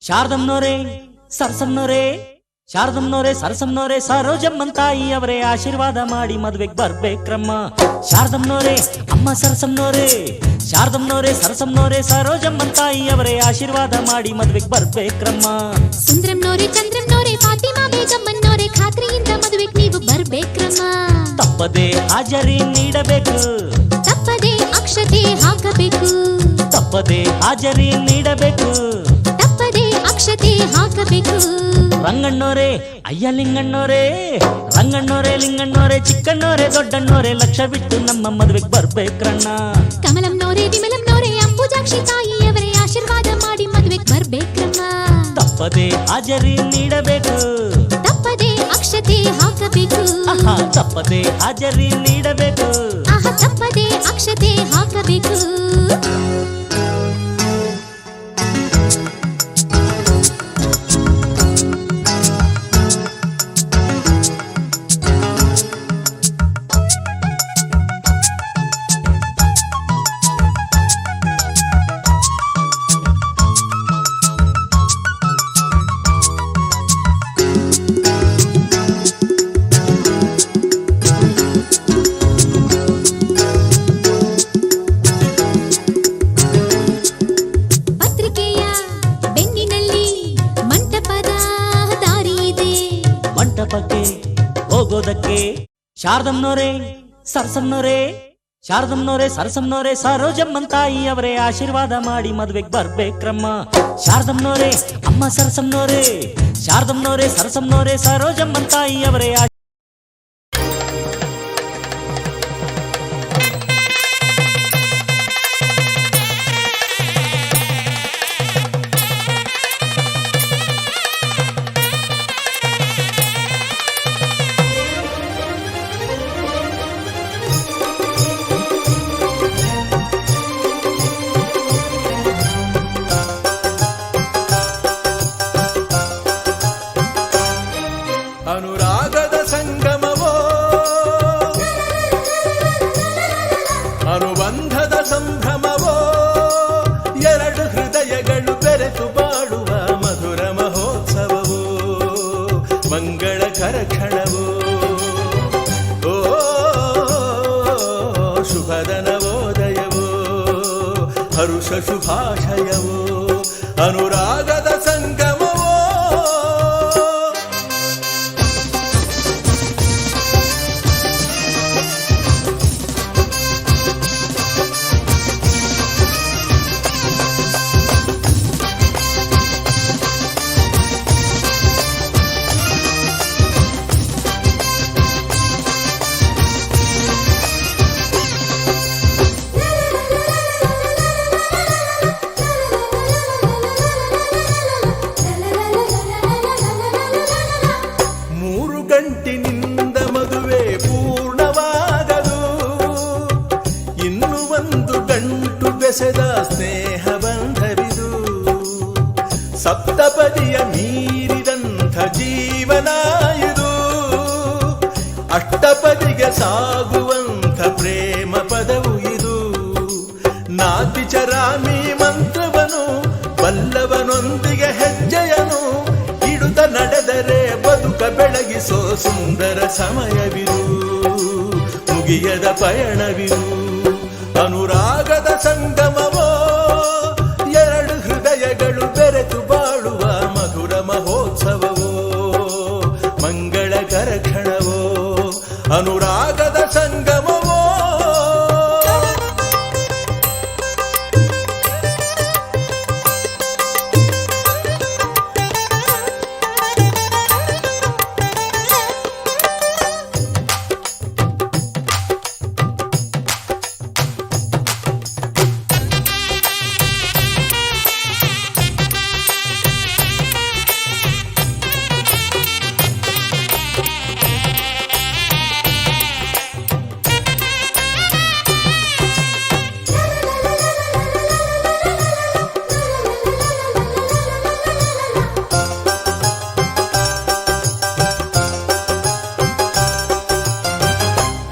ಶಾರದಮ್ಮನವರೇ ಸರಸಮ್ಮನವರೇ ಶಾರದಮ್ಮನವರೇ ಸರಸಮ್ಮನವರೇ ಸರೋಜಮ್ಮನ್ ತಾಯಿ ಅವರೇ ಆಶೀರ್ವಾದ ಮಾಡಿ ಮದುವೆಗೆ ಬರ್ಬೇಕ್ರಮ್ಮ. ಶಾರದಮ್ಮನವರೇ ಅಮ್ಮ ಸರಸಮ್ಮನವರೇ ಶಾರದಮ್ಮನವರೇ ಸರಸಮ್ಮನವರೇ ಸರೋಜಮ್ಮನ್ ತಾಯಿ ಅವರೇ ಆಶೀರ್ವಾದ ಮಾಡಿ ಮದುವೆಗೆ ಬರ್ಬೇಕ್ರಮ್ಮ. ಸುಂದ್ರಮ್ನವರೇ ಚಂದ್ರಮ್ನವರೇ ಫಾತಿಮಾ ಬೇಗಮ್ಮನವರೇ ಖಾತ್ರಿಯಿಂದ ಮದುವೆಗೆ ನೀವು ಬರ್ಬೇಕ್ರಮ್ಮ. ತಪ್ಪದೆ ಹಾಜರಿ ನೀಡಬೇಕು, ತಪ್ಪದೆ ಅಕ್ಷತೆ ಹಾಕಬೇಕು, ತಪ್ಪದೆ ಹಾಜರಿ ನೀಡಬೇಕು, ತಪ್ಪದೆ ಅಕ್ಷತೆ ಹಾಕಬೇಕು. ರಂಗಣ್ಣೋರೇ ಅಯ್ಯ ಲಿಂಗಣ್ಣೋರೇ ರಂಗಣ್ಣೋರೇ ಲಿಂಗಣ್ಣೋರೇ ಚಿಕ್ಕಣ್ಣೋರೇ ದೊಡ್ಡಣ್ಣೋರೇ ಲಕ್ಷ ಬಿಟ್ಟು ನಮ್ಮ ಮದುವೆಗೆ ಬರ್ಬೇಕ್ರಣ್ಣ. ಕಮಲಮ್ನವರೇ ವಿಮಲಮ್ನವರೇ ಅಂಬುಜಾಕ್ಷಿ ತಾಯಿಯವರೇ ಆಶೀರ್ವಾದ ಮಾಡಿ ಮದುವೆಗೆ ಬರ್ಬೇಕ್ರಮ್ಮ. ತಪ್ಪದೆ ಹಾಜರಿ ನೀಡಬೇಕು, ತಪ್ಪದೆ ಅಕ್ಷತೆ ಹಾಕಬೇಕು, ತಪ್ಪದೆ ಹಾಜರಿ ನೀಡಬೇಕು, ತಪ್ಪದೆ ಅಕ್ಷತೆ ಹಾಕಬೇಕು. ಹೋಗೋದಕ್ಕೆ ಶಾರದಮ್ಮನವರೇ ಸರಸಮ್ಮನವರೇ ಶಾರದಮ್ಮನವರೇ ಸರಸಮ್ಮನವರೇ ಸರೋಜಮ್ಮನ್ ತಾಯಿ ಅವರೇ ಆಶೀರ್ವಾದ ಮಾಡಿ ಮದುವೆಗೆ ಬರ್ಬೇಕ್ರಮ್ಮ. ಶಾರದಮ್ಮನವರೇ ಅಮ್ಮ ಸರಸಮ್ಮನವರೇ ಶಾರದಮ್ಮನವರೇ ಸರಸಮ್ಮನವರೇ ಸರೋಜಮ್ಮನ್ ತಾಯಿ ಅವರೇ ಅನುರಾಗದ ಸಂಗಮವೋ ಅನುಬಂಧದ ಸಂಭ್ರಮವೋ ಎರಡು ಹೃದಯಗಳು ಬೆರೆತು ಬಾಳುವ ಮಧುರ ಮಹೋತ್ಸವವೋ ಮಂಗಳಕರ ಕ್ಷಣವೋ ಓ ಶುಭದ ನವೋದಯವೋ ಹರುಷ ಶುಭಾಶಯವೋ ಅನುರಾಗದ ಸಂಗಮವೋ. ಗಂಟಿನಿಂದ ಮದುವೆ ಪೂರ್ಣವಾಗದು, ಇನ್ನು ಒಂದು ಗಂಟು ಬೆಸೆದ ಸ್ನೇಹ ಬಂಧವಿದು, ಸಪ್ತಪದಿಯ ಮೀರಿದಂಥ ಜೀವನ ಇದು, ಅಷ್ಟಪದಿಗೆ ಸಾಗುವಂಥ ಪ್ರೇಮ ಪದವು ಇದು. ನಾತಿಚರಾಮಿ ಮಂತ್ರವನು ಬಲ್ಲವನೊಂದಿಗೆ ಹೆಜ್ಜೆಯನು ಇಡುತ್ತ ನಡೆದರೆ ಬದುಕ ಬೆಳಗಿಸೋ ಸುಂದರ ಸಮಯವಿರು, ಮುಗಿಯದ ಪಯಣವಿರು. ಅನುರಾಗದ ಸಂಗಮವೋ ಎರಡು ಹೃದಯಗಳು ಬೆರೆತು ಬಾಳುವ ಮಧುರ ಮಹೋತ್ಸವವೋ ಮಂಗಳಕರ ಕ್ಷಣವೋ ಅನುರಾಗದ ಸಂಗಮವೋ.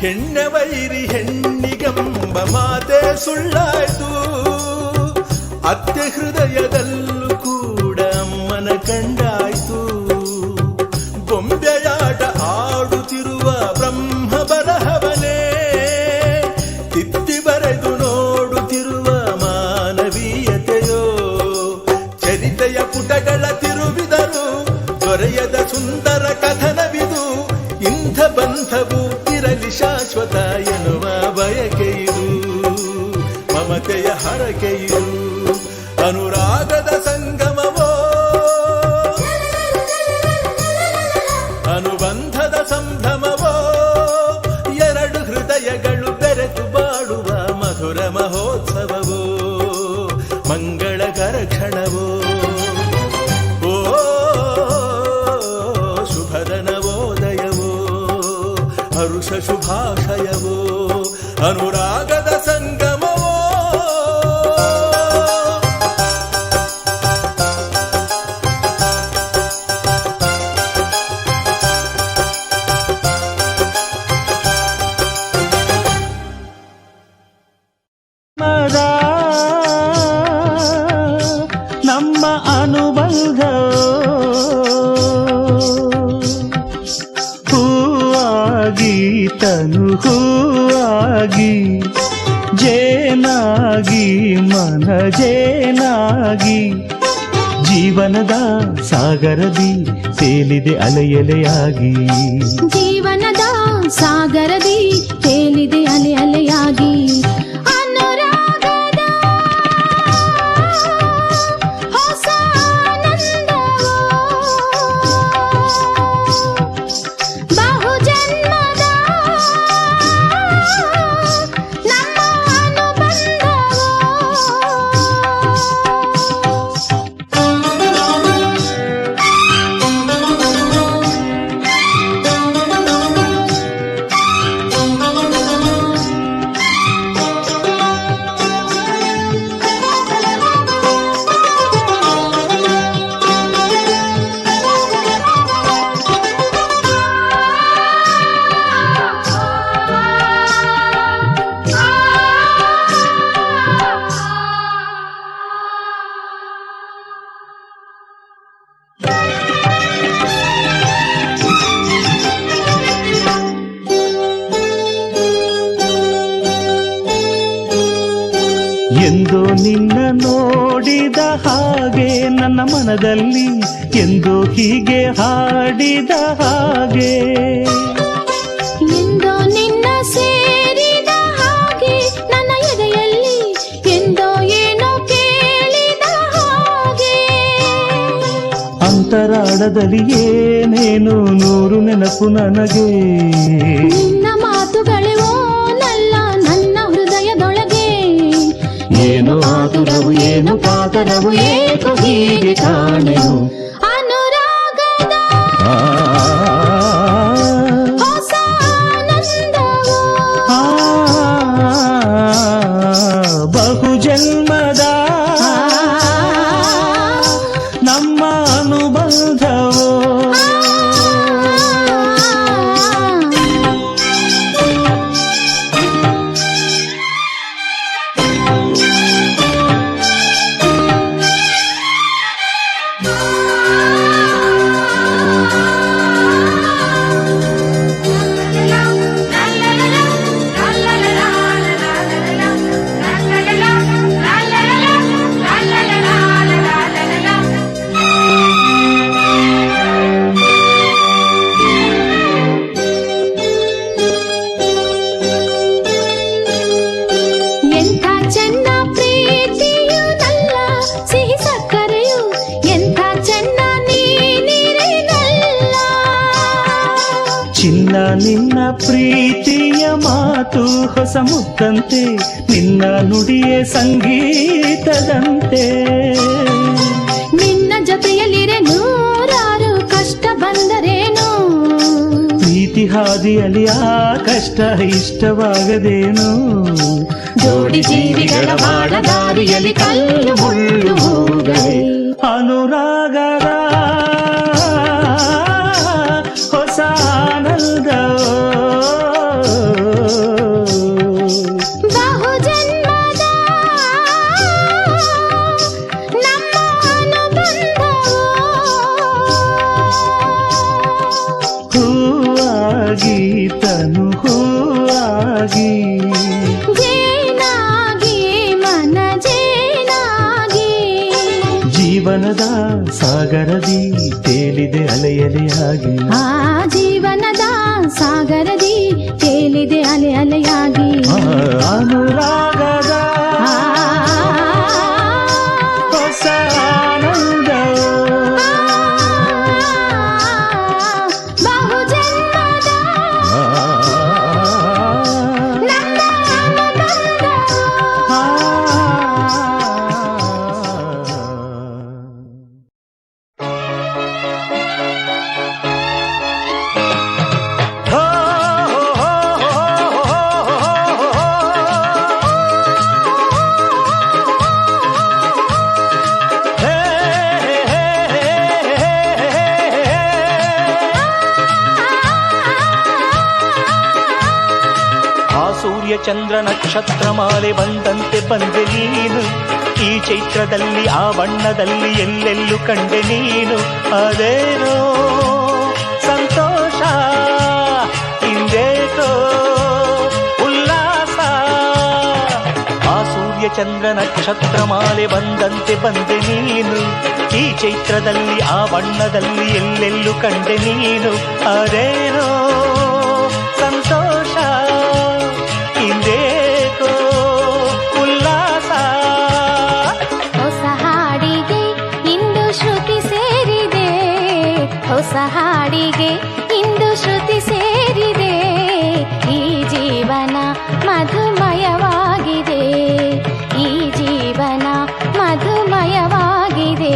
ಹೆಣ್ಣೆ ವೈರಿ ಹೆಣ್ಣಿಗೆಂಬ ಮಾತೆ ಸುಳ್ಳಾಯ್ತು, ಅತ್ತೆ ಹೃದಯದಲ್ಲೂ ಕೂಡ ಅಮ್ಮ ಕಂಡಾಯ್ತು. ಗೊಂಬೆಯಾಟ ಆಡುತ್ತಿರುವ ಬ್ರಹ್ಮ ಬರಹವನೇ ತಿದ್ದಿ ಬರೆದು ನೋಡುತ್ತಿರುವ ಮಾನವೀಯತೆಯೋ. ಚರಿತೆಯ ಪುಟಗಳ ತಿರುವಿದರು ದೊರೆಯದ ಸುಂದರ ಕಥನವಿದು. ಇಂಥ ಬಂಧವು ಇರಲಿ ಶಾಶ್ವತ ಎನ್ನುವ ಬಯಕೆಯಿದು. ಮಮತೆಯ ಹರಕೆಯಿದು ಅನುರಾಗದ ಸಂಗಮವೋ. ಅನುಬಂಧದ ಸಂಭ್ರಮವೋ. ಎರಡು ಹೃದಯಗಳು ಬೆರೆತು ಬಾಳುವ ಮಧುರ ಮಹೋತ್ಸವವೋ. ಮಂಗಳಕರ ಕ್ಷಣವೋ. ಓ ಶುಭದ ನವೋದಯವೋ. ಹರುಷ ಶುಭಾಶಯವೋ. ಅನುರಾಗದ ಸಂಗಮವೋ. ನಮ್ಮ ಅನುಬಂಧ ಹೂವಾಗಿ ತನು ಹೂವಾಗಿ ಜೇನಾಗಿ ಮನ ಜೇನಾಗಿ ಜೀವನದ ಸಾಗರದಿ ತೇಲಿದೆ ಅಲೆಯಲೆಯಾಗಿ. ಜೀವನದ ಸಾಗರದಿ ತೇಲಿದೆ ಅಲೆ ಅಲೆಯಾಗಿ. ಅನುರಾಗದ ಹೊಸ ಆನಂದವೋ. ಬಹುಜನ್ಮದ ನಮ್ಮ ಅನುಬಂಧವೋ. ಎಂದೋ ನಿನ್ನ ನೋಡಿದ ಹಾಗೆ ನನ್ನ ಮನದಲ್ಲಿ ಎಂದೋ ಹೀಗೆ ಹಾಡಿದ ಹಾಗೆ. ಎಂದೋ ನಿನ್ನ ಸೇರಿದ ಹಾಗೆ ನನ್ನ ಎದೆಯಲ್ಲಿ ಎಂದೋ ಏನೋ ಕೇಳಿದ ಹಾಗೆ. ಅಂತರಾಳದಲ್ಲಿ ಏನೇನು ನೂರು ನೆನಪು ನನಗೆ. ನಿನ್ನ ಮಾತುಗಳೇ ಓನಲ್ಲ ನನ್ನ ಹೃದಯದೊಳಗೆ. ಏನು ಆತುರವು ಏನು ಕಾತರವು ಏಕೋ ಹೀಗೆ ಕಾಣೆನು. ಅನುರಾಗದ ಹೊಸ ಆನಂದವೋ. ಬಹುಜನ್ಮದ ನಮ್ಮ ಅನುಬಂಧವೋ. ಚಿನ್ನ ನಿನ್ನ ಪ್ರೀತಿಯ ಮಾತು ಹೊಸ ಮುತ್ತಂತೆ, ನಿನ್ನ ನುಡಿಯೇ ಸಂಗೀತದಂತೆ. ನಿನ್ನ ಜೊತೆಯಲ್ಲಿರೆ ನೂರಾರು ಕಷ್ಟ ಬಂದರೇನು, ಪ್ರೀತಿ ಹಾದಿಯಲ್ಲಿ ಆ ಕಷ್ಟ ಇಷ್ಟವಾಗದೇನು. ಜೋಡಿ ಜೀವಿಗಳ ಬಾಳ ದಾರಿಯಲ್ಲಿ ಕಲ್ಲು ಮುಳ್ಳು ಹೋಗಲಿ. ಅನುರಾಗದ ಹೊಸ ಆನಂದ ಬಹುಜನ್ಮದ ನಮ್ಮ ಅನುಬಂಧ ಜೇನಾಗಿ ತನು ಹೂವಾಗಿ ಜೇನಾಗಿ ಮನ ಜೇನಾಗಿ ಜೀವನದ ಸಾಗರದಿ ತೇಲಿದೆ ಅಲೆಯಲೆಯಾಗಿ ಆ ಜೀವನದ ಸಾಗರದಿ ತೇಲಿದೆ ಅಲೆ ಅಲೆಯಾಗಿ ಅನುರಾಗದ ಹೊಸ ಆನಂದ ಬಹುಜನ್ಮದ ನಮ್ಮ ಅನುಬಂಧ. ಸೂರ್ಯ ಚಂದ್ರ ನಕ್ಷತ್ರ ಮಾಲೆ ಬಂದಂತೆ ಬಂದೆ ನೀನು ಈ ಚೈತ್ರದಲ್ಲಿ ಆ ಬಣ್ಣದಲ್ಲಿ ಎಲ್ಲೆಲ್ಲೂ ಕಂಡೆ ನೀನು ಅದೇನೋ ಸಂತೋಷ ಹಿಂದೇಕೋ ಉಲ್ಲಾಸ ಆ ಸೂರ್ಯ ಚಂದ್ರ ನಕ್ಷತ್ರ ಮಾಲೆ ಬಂದಂತೆ ಬಂದೆ ನೀನು ಈ ಚೈತ್ರದಲ್ಲಿ ಆ ಬಣ್ಣದಲ್ಲಿ ಎಲ್ಲೆಲ್ಲೂ ಕಂಡೆ ನೀನು ಅದೇನೋ ಸಂತೋಷ ಹಿಂದೇಕೋ ಉಲ್ಲಾಸ ಹೊಸ ಹಾಡಿಗೆ ಇಂದು ಶ್ರುತಿ ಸೇರಿದೆ ಹೊಸ ಹಾಡಿಗೆ ಇಂದು ಶ್ರುತಿ ಸೇರಿದೆ ಈ ಜೀವನ ಮಧುಮಯವಾಗಿದೆ ಈ ಜೀವನ ಮಧುಮಯವಾಗಿದೆ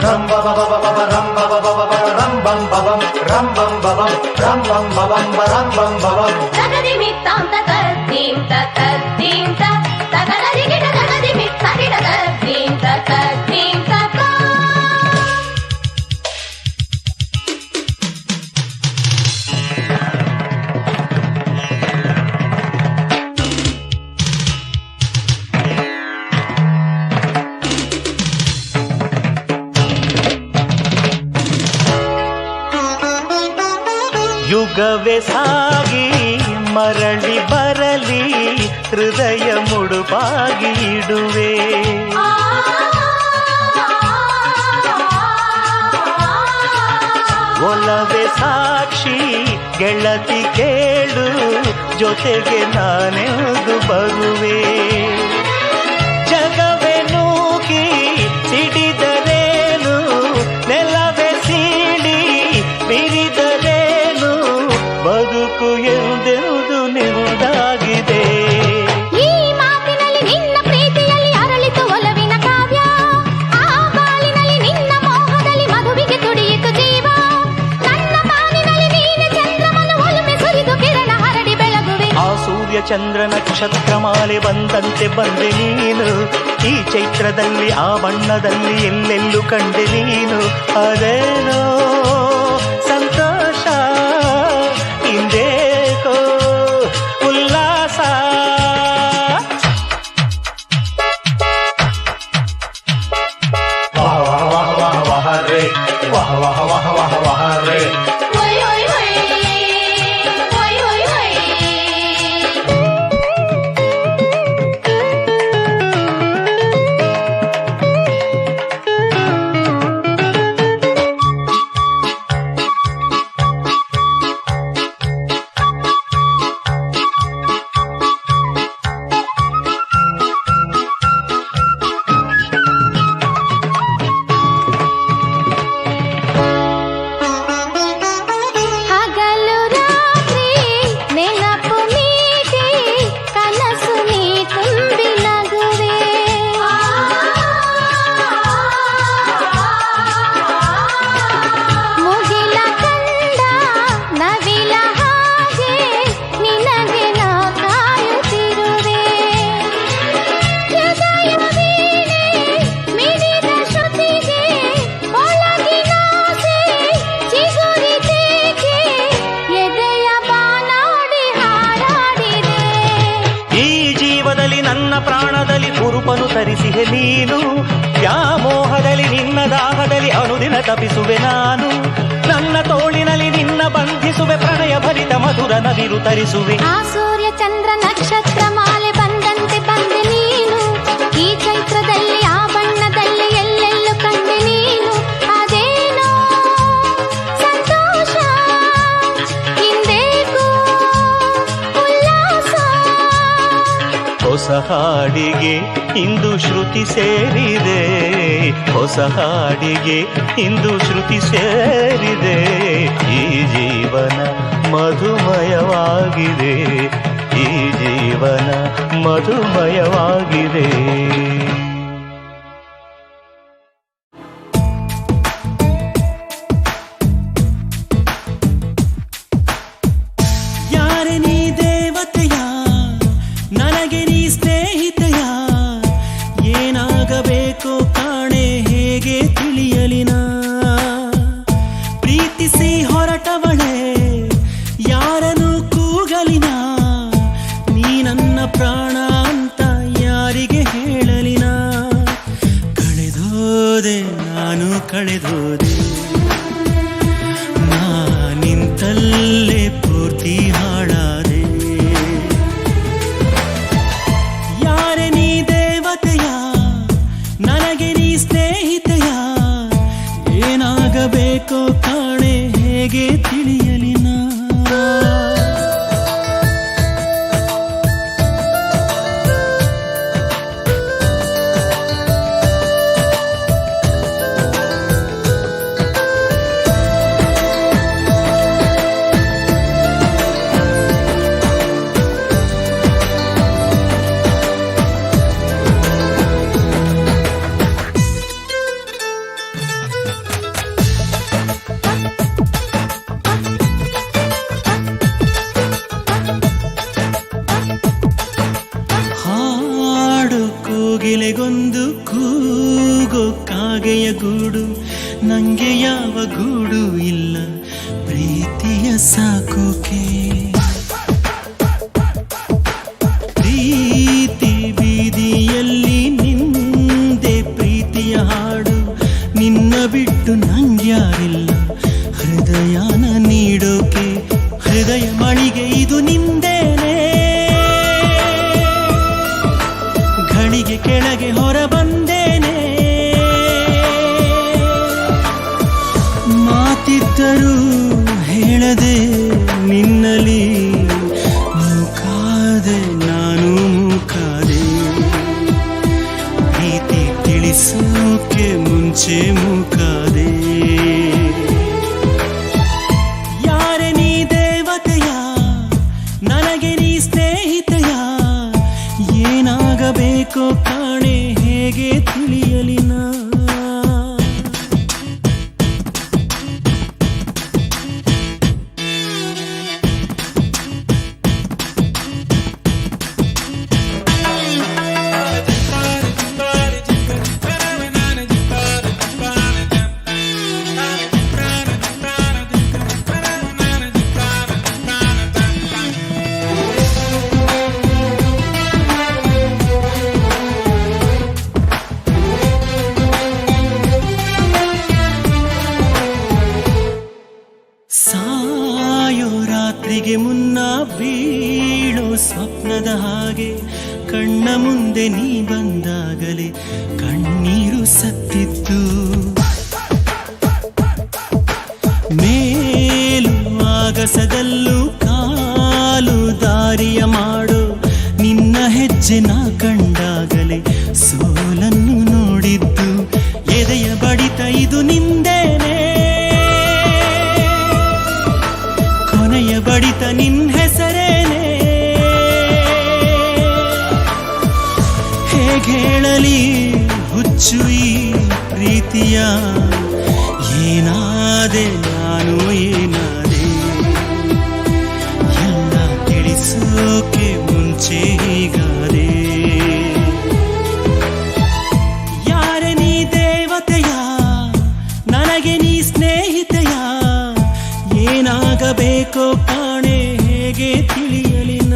ram ba ba ba ba ba ram ba ba ba ba ram bam ba bam ram bam ba bam ram bam ba bam ram bam ba bam ತಗದಿ ಮಿತ್ತಾಂತ ತದ್ದೀಂತ ತದ್ದೀಂತ ತಗದಿ ಗಿಡ ತಗದಿ ಮಿತ್ತ ಗಿಡ ತದ್ದೀಂತ ತದ್ದೀಂತ ಯುಗವೇ ಸಾಗಿ ಮರಳಿ ಬರಲಿ ಹೃದಯ ಮುಡುಪಾಗಿ ಇಡುವೆ ಒಲವೇ ಸಾಕ್ಷಿ ಗೆಳತಿ ಕೇಳು ಜೊತೆಗೆ ನಾನೆಂದು ಬರುವೆ ಜಗವೇ ನೂಕಿ ಸಿಡಿದರೇನು ನೆಲವೇ ಸೀಳಿ ಬಿರಿದರೇನು ಬದುಕು ಎಂದೆಂದು ನಿಮ್ಮದಾಗಿದೆ ಈ ಮಾತಿನಲ್ಲಿ ನಿನ್ನ ಪ್ರೀತಿಯಲ್ಲಿ ಅರಳಿತು ಒಲವಿನ ಕಾವ್ಯ ಆ ಬಾಳಿನಲ್ಲಿ ನಿನ್ನ ಮೋಹದಲ್ಲಿ ಮಗುವಿಗೆ ತುಡಿಯಿತು ಜೀವ ನನ್ನ ಬಾನಿನಲ್ಲಿ ನೀನೆ ಚಂದ್ರಮನು ಒಲುಮೆ ಸುರಿದು ಕಿರಣ ಹರಡಿ ಬೆಳಗುವೆ ಆ ಸೂರ್ಯ ಚಂದ್ರ ನಕ್ಷತ್ರ ಮಾಲೆ ಬಂದಂತೆ ಬಂದೆ ನೀನು ಈ ಚೈತ್ರದಲ್ಲಿ ಆ ಬಣ್ಣದಲ್ಲಿ ಎಲ್ಲೆಲ್ಲೂ ಕಂಡೆ ನೀನು ಅದೇನೋ ಸಂತೋಷ ಹಿಂದೇಕೋ ಉಲ್ಲಾಸ wah wah wah wah wah re wah wah wah wah wah re ಹೊಯ್ ಹೊಯ್ ಹೊಯ್ ಹೊಯ್ ಹೊಯ್ ಹೊಯ್ ರೂಪನು ತರಿಸಿಹೆ ನೀನು. ವ್ಯಾಮೋಹದಲ್ಲಿ ನಿನ್ನ ದಾಹದಲ್ಲಿ ಅನುದಿನ ತಪಿಸುವೆ ನಾನು. ನನ್ನ ತೋಳಿನಲ್ಲಿ ನಿನ್ನ ಬಂಧಿಸುವೆ, ಪ್ರಣಯ ಭರಿತ ಮಧುರ ನವಿರು ತರಿಸುವೆ. ಆ ಸೂರ್ಯ ಚಂದ್ರ ನಕ್ಷತ್ರ ಮಾಲೆ ಬಂದಂತೆ ಬಂದೆ ನೀನು. ಈ ಚೈತ್ರದಲ್ಲಿ ಆ ಬಣ್ಣದಲ್ಲಿ ಎಲ್ಲೆಲ್ಲೂ ಕಂಡೆ ನೀನು. ಅದೇನೋ ಸಂತೋಷ, ಹಿಂದೇಕೋ ಉಲ್ಲಾಸ. ಹೊಸ ಹಾಡಿಗೆ ಇಂದು ಶ್ರುತಿ ಸೇರಿದೆ, ಹೊಸ ಹಾಡಿಗೆ ಇಂದು ಶ್ರುತಿ ಸೇರಿದೆ. ಈ ಜೀವನ ಮಧುಮಯವಾಗಿದೆ, ಈ ಜೀವನ ಮಧುಮಯವಾಗಿದೆ. ಯಾರೆ ನೀ ದೇವತೆಯ, ನನಗೆ ನೀ ಸ್ನೇಹಿತೆಯ, ಏನಾಗಬೇಕೋ ಕಾಣೆ ಹೇಗೆ ತಿಳಿಯಲಿನ. ಪ್ರೀತಿಸಿ ಹೊರಟವಳೆ ಯಾರನ್ನು ಕೂಗಲಿನ, ನೀ ನನ್ನ ಪ್ರಾಣ ಅಂತ ಯಾರಿಗೆ ಹೇಳಲಿನ. ಕಳೆದೋದೆ ನಾನು ಕಳೆದೋದೆ, ನಾ ನಿಂತಲ್ಲೇ ಪೂರ್ತಿ ಹಾಳಾದೆ. ಯಾರೆ ನೀ ದೇವತೆಯ, ನನಗೆ ನೀ ಸ್ನೇಹಿತೆಯ, ಏನಾಗಬೇಕೋ ಕಾಣೆ ಹೇಗೆ ತಿಳಿಯಲಿನ. ಹಾಡು ಕೋಗಿಲೆಗೊಂದು ಕೂಗೋ ಕಾಗೆಯ ಗೂಡು, ನಂಗೆ ಯಾವ ಗೂಡು ಇಲ್ಲ ಪ್ರೀತಿಯ ಸಾಕೋಕೆ. ಪ್ರೀತಿ ಬೀದಿಯಲ್ಲಿ ನಿಂದೆ ಪ್ರೀತಿಯ ಹಾಡು, ನಿನ್ನ ಬಿಟ್ಟು ನಂಗ್ಯಾರಿಲ್ಲ ಹೃದಯನ ನೀಡೋಕೆ. ಹೃದಯ ಮಳಿಗೆ ಇದು ನಿಂದೇನೆ, ಘಳಿಗೆ ಕೆಳಗೆ ಹೊರ ಬಂದೇನೆ. ಮಾತಿದ್ದರೂ ಹೇಳದೆ ನಿನ್ನಲಿ ಮೂಕಾದೆ ನಾನು ಮೂಕಾದೆ. ಪ್ರೀತಿ ತಿಳಿಸೋಕೆ ಮುಂಚೆ ಮೂಕಾದೆ. ಯಾರೆ ನೀ ದೇವತೆಯ, ನನಗೆ ನೀ ಸ್ನೇಹಿತೆಯ, ಏನಾಗಬೇಕೋ ಕಾಣೆ ಹೇಗೆ ತಿಳಿಯಲಿನ. ಸಾಯೋ ರಾತ್ರಿಗೆ ಮುನ್ನ ಬೀಳೋ ಸ್ವಪ್ನದ ಹಾಗೆ, ಕಣ್ಣ ಮುಂದೆ ನೀ ಬಂದಾಗಲೇ ಕಣ್ಣೀರು ಸತ್ತಿತ್ತು. ಮೇಲು ಆಗಸದಲ್ಲೂ ಕಾಲು ದಾರಿಯ ಮಾಡೋ ನಿನ್ನ ಹೆಜ್ಜೆ ನಾ ಕಂಡಾಗಲೇ ಸೋಲನ್ನು ನೋಡಿದ್ದು. ಎದೆಯ ಬಡಿತ ಇದು ನಿಂದೇನೆ, ಕೊನೆಯ ಬಡಿತ ನಿನ್ನ ಹೆಸರೇನೆ. ಹೇಳಲಿ ಹುಚ್ಚು ಈ ಪ್ರೀತಿಯ, ಏನಾದೆ ನಾನು ಏನಾದೆ, ಎಲ್ಲ ತಿಳಿಸೋಕೆ ಮುಂಚೆ ಹೀಗಾದೆ. ಯಾರೆ ನೀ ದೇವತೆಯ, ನನಗೆ ನೀ ಸ್ನೇಹಿತೆಯ, ಏನಾಗಬೇಕೋ ಕಾಣೆ ಹೇಗೆ ತಿಳಿಯಲಿನ.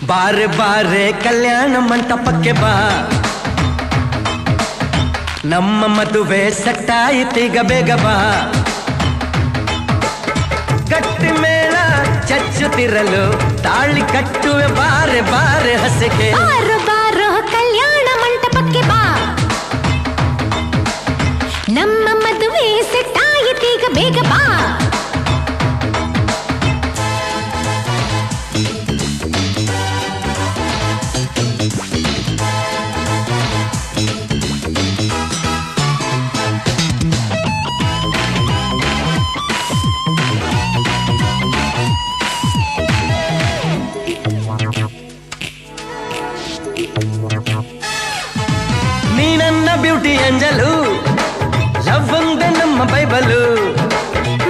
ಬಾರೆ ಬಾರೆ ಕಲ್ಯಾಣ ಮಂಟಪಕ್ಕೆ ಬಾ, ನಮ್ಮ ಮದುವೆ ಸಟ್ಟಾಯಿತೀಗ ಬೇಗ ಬಾ. ಗಟ್ಟಿ ಮೇಳ ಚಚ್ಚುತ್ತಿರಲು ತಾಳಿ ಕಟ್ಟುವೆ ಬಾರೆ ಬಾರೆ ಹಸೆಗೆ. ಬಾರೋ ಬಾರೋ ಕಲ್ಯಾಣ ಮಂಟಪಕ್ಕೆ ಬಾ, ನಮ್ಮ ಮದುವೆ ಸೆಟ್ಟಾಯಿತೀಗ ಬೇಗ ಬಾ. ನೀ ನನ್ನ ಬ್ಯೂಟಿ ಅಂಜಲು, ಲವ್ ಒಂದೇ ನಮ್ಮ ಬೈಬಲು.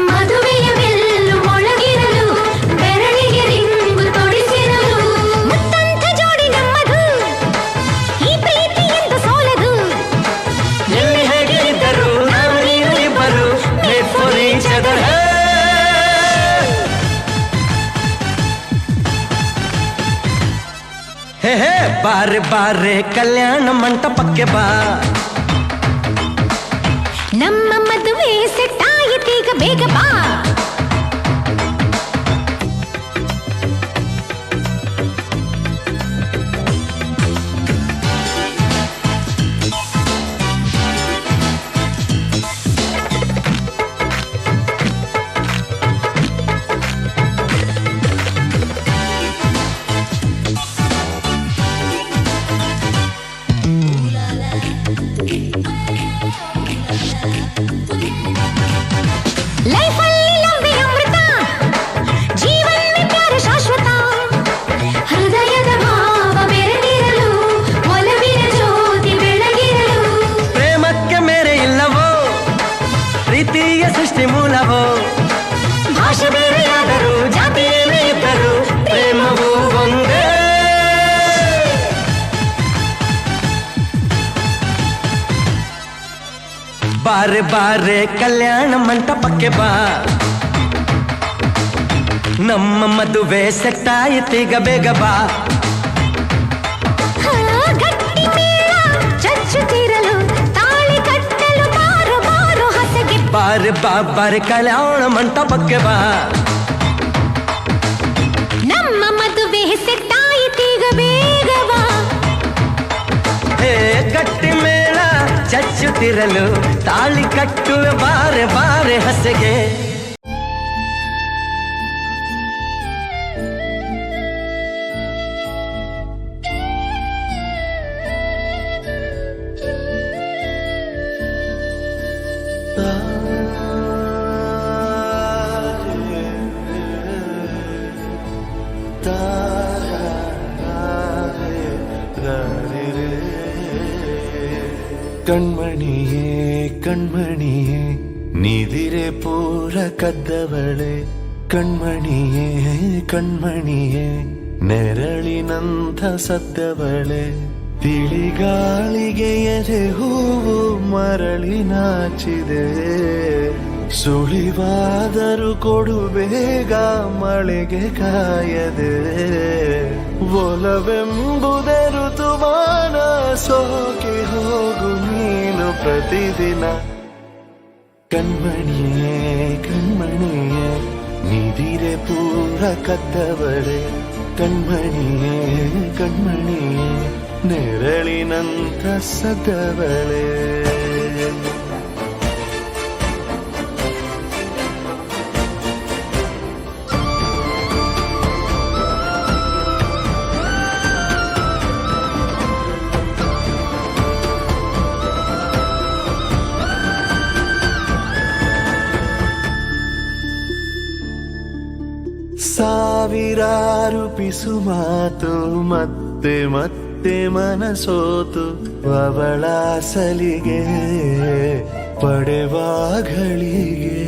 ಮದುವೆಯ ಬೆಲ್ಲು ಮೊಳಗಿರಲು, ಬೆರಳಿಗೆ ರಿಂಗು ತೊಡಿಸಿರಲು. ಮುತ್ತಂತ ಜೋಡಿ ನಮ್ಮದು, ಈ ಪ್ರೀತಿ ಎಂದು ಸೋಲದು. ಎಲ್ಲಿ ಹೇಗೆ ಇದ್ದರು ನಾವು ನೀನು ಇಬ್ಬರು, made for each other. ಹೇ ಹೇ ಬಾರೆ ಬಾರೆ ಕಲ್ಯಾಣ ಮಂಟಪಕ್ಕೆ ಬಾ, ನಮ್ಮ ಮದುವೆ ಸೆಟ್ಟಾಯಿತೀಗ ಬೇಗ ಬಾ. ಲೈಫಲ್ಲಿ ಲವ್ವೇ ಅಮೃತ, ಜೀವನ ಪ್ಯಾರ ಶಾಶ್ವತ. ಹೃದಯದ ಭಾವ ಬೆರೆತಿರಲು, ಒಲವಿನ ಜ್ಯೋತಿ ಬೆಳಗಿರಲು. ಪ್ರೇಮಕ್ಕೆ ಮೇರೆ ಇಲ್ಲವೋ, ಪ್ರೀತಿಯ ಸೃಷ್ಟಿ ಮೂಲವೋ. ಭಾಷೆ ಬೇರೆಯಾದರೂ, ಜಾತಿ ಏನೇ ಇದ್ದರೂ ಪ್ರೇಮವು ಒಂದೇ. ಬಾರೆ ಬಾರೆ ಕಲ್ಯಾಣ ಮಂಟಪಕ್ಕೆ ಬಾ, ನಮ್ಮ ಮದುವೆ ಸೆಟ್ಟಾಯಿತೀಗ ಬೇಗ ಬಾ. ಗಟ್ಟಿ ಮೇಳ ಚಚ್ಚುತ್ತಿರಲು, ತಾಳಿ ಕಟ್ಟಲು ಬಾರೋ ಬಾರೋ ಹಸೆಗೆ. ಬಾರೆ ಬಾ ಬಾರೆ ಕಲ್ಯಾಣ ಮಂಟಪಕ್ಕೆ ಬಾ, ನಮ್ಮ ಮದುವೆ ಸೆಟ್ಟಾಯಿತೀಗ ಬೇಗ ಬಾ. ಹೇ ಗಟ್ಟಿ ಮೇಳ ಚಚ್ಚುತ್ತಿರಲು ತಾಳಿ ಕಟ್ಟುವೆ ಬಾರೆ ಬಾರೆ ಹಸೆಗೆ. ಕಣ್ಮಣಿಯೇ ಕಣ್ಮಣಿಯೇ ನೀದಿರೆ ಪೂರ ಕದ್ದವಳೆ. ಕಣ್ಮಣಿಯೇ ಕಣ್ಮಣಿಯೇ ನೆರಳಿನಂಥ ಸದ್ದವಳೆ. ತಿಳಿಗಾಳಿಗೆ ಎದೆ ಹೂವು ಮರಳಿ ನಾಚಿದೆ. ಸುಳಿವಾದರೂ ಕೊಡು ಬೇಗ ಮಳೆಗೆ ಕಾಯದೆ. ಒಲವೆಂಬುದೇ ಋತುಮಾನ ಸೋಕೆ ಹೋಗು ನೀನು ಪ್ರತಿದಿನ. ಕಣ್ಮಣಿಯೇ ಕಣ್ಮಣಿಯೇ ನಿದಿರೆ ಪೂರ ಕದ್ದವಳೆ. ಕಣ್ಮಣಿಯೇ ಕಣ್ಮಣಿಯೇ ನೆರಳಿನಂಥ ಸದ್ದವಳೆ. ಸಾವಿರಾರು ಪಿಸು ಮಾತು ಮತ್ತೆ ಮತ್ತೆ ಮನಸೋತು. ಅವಳ ಸಲಿಗೆ ಪಡೆವಾಗಳಿಗೆ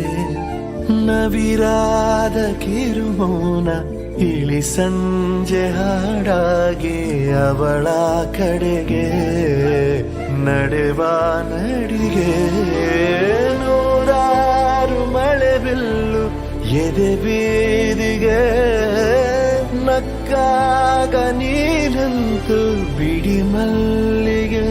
ನವಿರಾದ ಕಿರುಮೌನ ಇಳಿ ಸಂಜೆ ಹಾಡಾಗಿ ಅವಳ ಕಡೆಗೆ ನಡೆವ ನಡಿಗೆ. ನೂರಾರು ಮಳೆ ಬಿಲ್ಲು ಎದೆ ಬೀದಿಗೆ ನಕ್ಕಾಗ ಆಗ ನೀನಂತೂ ಬಿಡಿ ಮಲ್ಲಿಗೆ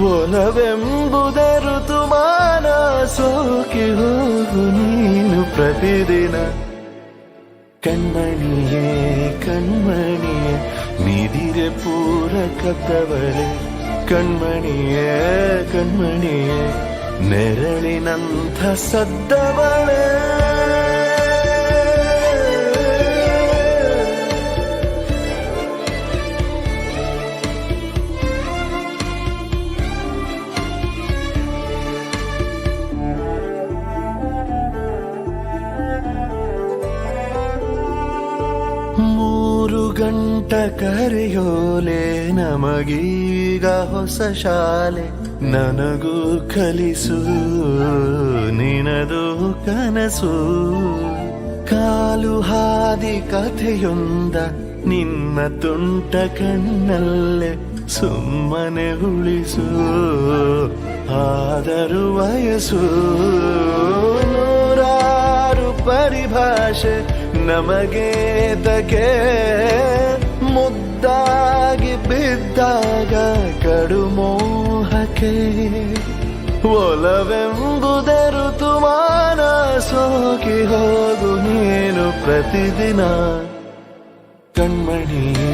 ಒಲವೆಂಬುದ ಋತುಮಾನ ಸೋಕಿ ಹೋಗು ನೀನು ಪ್ರತಿದಿನ ಕಣ್ಮಣಿಯೇ ಕಣ್ಮಣಿಯೇ ನೀದಿರೆ ಪೂರ ಕದ್ದವಳೆ ಕಣ್ಮಣಿಯೇ ಕಣ್ಮಣಿಯೇ ನೆರಳಿನಂಥ ಸದ್ದವಳೆ ಗಂಟ ಕರೆಯೋಲೆ ನಮಗೀಗ ಹೊಸ ಶಾಲೆ ನನಗೂ ಕಲಿಸು ನಿನದು ಕನಸು ಕಾಲು ಹಾದಿ ಕಥೆಯೊಂದ ನಿನ್ನ ತುಂಟ ಕಣ್ಣಲ್ಲೇ ಸುಮ್ಮನೆ ಉಳಿಸು ಆದರೂ ವಯಸ್ಸು ನೂರಾರು ಪರಿಭಾಷೆ ನಮಗೆ ತಗೆ ಮುದ್ದಾಗಿ ಬಿದ್ದಾಗ ಕಡು ಮೋಹಕ್ಕೆ ಒಲವೆಂಬುದೇ ಋತುಮಾನ ಸೋಕಿ ಹೋಗು ನೀನು ಪ್ರತಿದಿನ ಕಣ್ಮಣಿಯೇ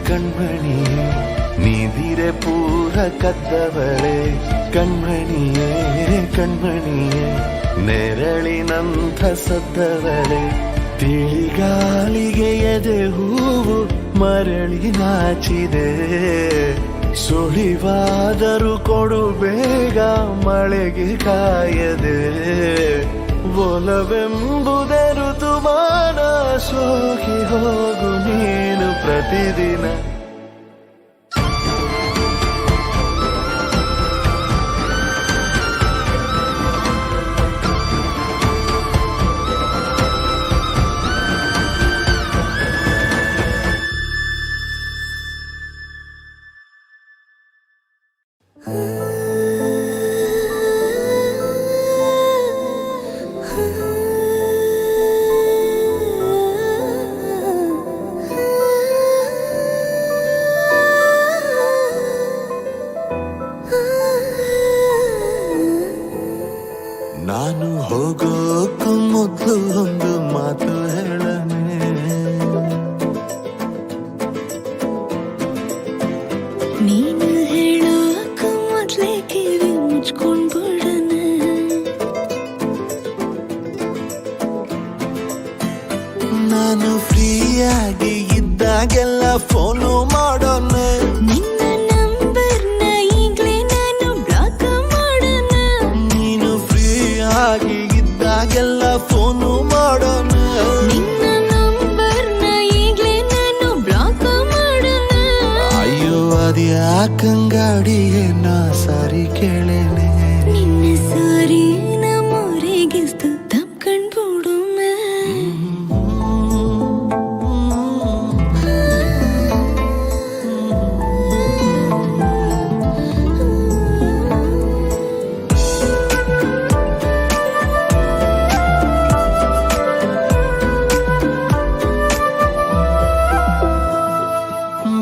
ಕಣ್ಮಣಿಯೇ ನೀದಿರೆ ಪೂರ ಕದ್ದವಳೆ ಕಣ್ಮಣಿಯೇ ಕಣ್ಮಣಿಯೇ ನೆರಳಿನಂಥ ಸದ್ದವಳೆ ತಿಳಿಗಾಲಿಗೆ ಎದೆ ಹೂವು ಮರಳಿ ನಾಚಿದೆ ಸುಳಿವಾದರೂ ಕೊಡು ಬೇಗ ಮಳೆಗೆ ಕಾಯದೆ ಒಲವೆಂಬುದೇ ಋತುಮಾನ ಸೋಕಿ ಹೋಗು ನೀನು ಪ್ರತಿದಿನ ನಾನು ಹೋಗೋಕ್ಕೂ ಮೊದಲು ಒಂದು ಮಾತು ಹೇಳನೆ ನೀನು ಹೇಳೋಕ್ಕೂ ಮೊದಲೇ ಕಿವಿ ಮುಚ್ಕೊಂಡ್ಬಿಡನೆ ನಾನು ಫ್ರೀಯಾಗಿ ಇದ್ದಾಗೆಲ್ಲ ಫೋನು ಮಾಡೋನೆ ನಿನ್ನ ನಂಬರ್ನ ಈಗ್ಲೇ ನಾನು ಬ್ಲಾಕ್ ಮಾಡೋಣ ನೀನು ಫ್ರೀಯಾಗಿ ಇದ್ದಾಗೆಲ್ಲ ಫೋನು ಮಾಡೋಣ ನಿನ್ನ ನಂಬರ್ನ ಈಗ್ಲೇ ನಾನು ಬ್ಲಾಕ್ ಮಾಡೋಣ ಅಯ್ಯೋ ಅದ್ಯಾಕಂಗಾಡಿಯೇ ನಾ ಸಾರಿ ಕೇಳೇನೆ ನಿನ್ನ ಸಾರಿ ನಮ್ಮೂರಿಗಿಸ್ತು ತಪ್ಕೊಂಡ್ಬಿಡುಮ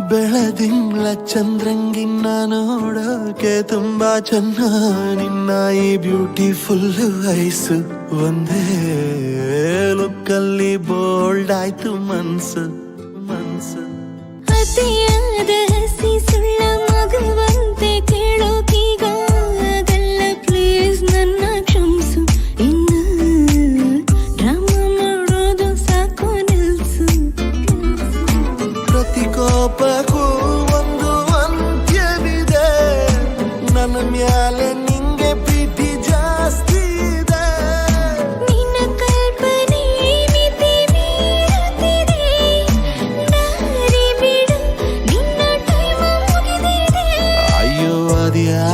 ಬೆಳದಿಂಗ್ಳ ಚಂದ್ರಂಗಿನ್ನ ನೋಡೋಕೆ ತುಂಬಾ ಚೆನ್ನ ನಿನ್ನ ಈ ಬ್ಯೂಟಿಫುಲ್ ಐಸು ಒಂದೇ ಲುಕ್ಕಲ್ಲಿ ಬೋಲ್ಡ್ ಆಯ್ತು ಮನ್ಸು ಮನ್ಸು ಅತಿಯಾದ ಹಸಿ ಸುಳ್ಳ ಮಗುವಂತೆ ಕೇಳೋಕೀಗ ಅದೆಲ್ಲ ಪ್ಲೀಸ್ ನನ್ನ ಕ್ಷಮಿಸು ಇನ್ನು ಡ್ರಾಮಾ ಮಾಡೋದು ಸಾಕು ನಿಲ್ಸು ಪ್ರತಿ ಕೋಪಕ್ಕೂ ಒಂದು ಅಂತ್ಯವಿದೆ ನನ್ನ ಮ್ಯಾಲೆ ನಿಂಗೆ ಪ್ರೀತಿ ಜಾಸ್ತಿ ಇದೆ ನಿನ್ನ ಕಲ್ಪನೆ ಮಿತಿ ಮೀರುತ್ತಿದೆ ದಾರಿ ಬಿಡು ನಿನ್ನ ಟೈಮ್ ಮುಗಿದಿದೆ ಅಯ್ಯೋ ಅದ್ಯಾ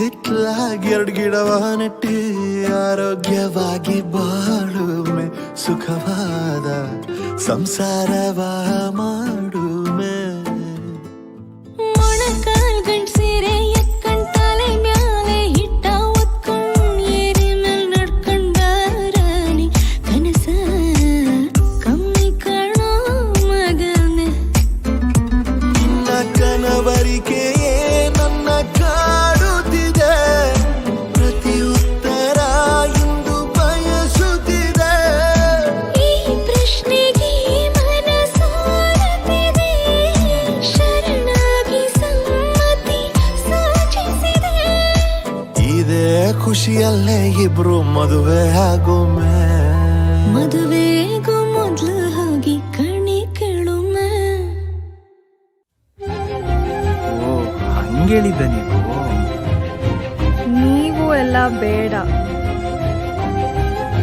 ಹಿಟ್ಲಾಗಿ 2 ಗಿಡವ ನೆಟ್ಟಿ ಆರೋಗ್ಯವಾಗಿ ಬಾಳುಮೆ ಸುಖವಾದ ಸಂಸಾರವ ಮಾಡುಮೆ ಮೊಣಕಾಲ್ ಗಂಟ್ ಸೀರೆ ಎಕ್ಕಂಡ್ ತಲೆ ಮ್ಯಾಲೆ ಹಿಟ್ಟ ಒತ್ಕೊಂಡ್ ಏರಿ ಮೇಲ್ ನಡ್ಕೊಂಡ್ ಬಾರಾಣಿ ಕನಸ ಕಮ್ಮಿ ಕಾಣೋ ಮಗನೆ ನಿನ್ನ ಕನವರಿಕೆಯೇ ನನ್ನ ಕಾಡುತ್ತಿದೆ ಪ್ರತಿ ಉತ್ತರ ಇಂದು ಬಯಸುತ್ತಿದೆ ಈ ಪ್ರಶ್ನೆಗೆ ಮನಸೋರುತ್ತಿದೆ ಶರಣಾಗಿ ಸಮ್ಮತಿ ಸೂಚಿಸಿದೆ ಇದೇ ಖುಷಿಯಲ್ಲೇ ಇಬ್ರು ಮದುವೆ ಆಗುಮೆ ಮದುವೆಗೂ ಮೊದ್ಲು ಹೋಗಿ ಕಣಿ ಕೇಳುಮೆ ಓ ಹಂಗೇಳಿದ್ದ ನೀವು ಎಲ್ಲ ಬೇಡ,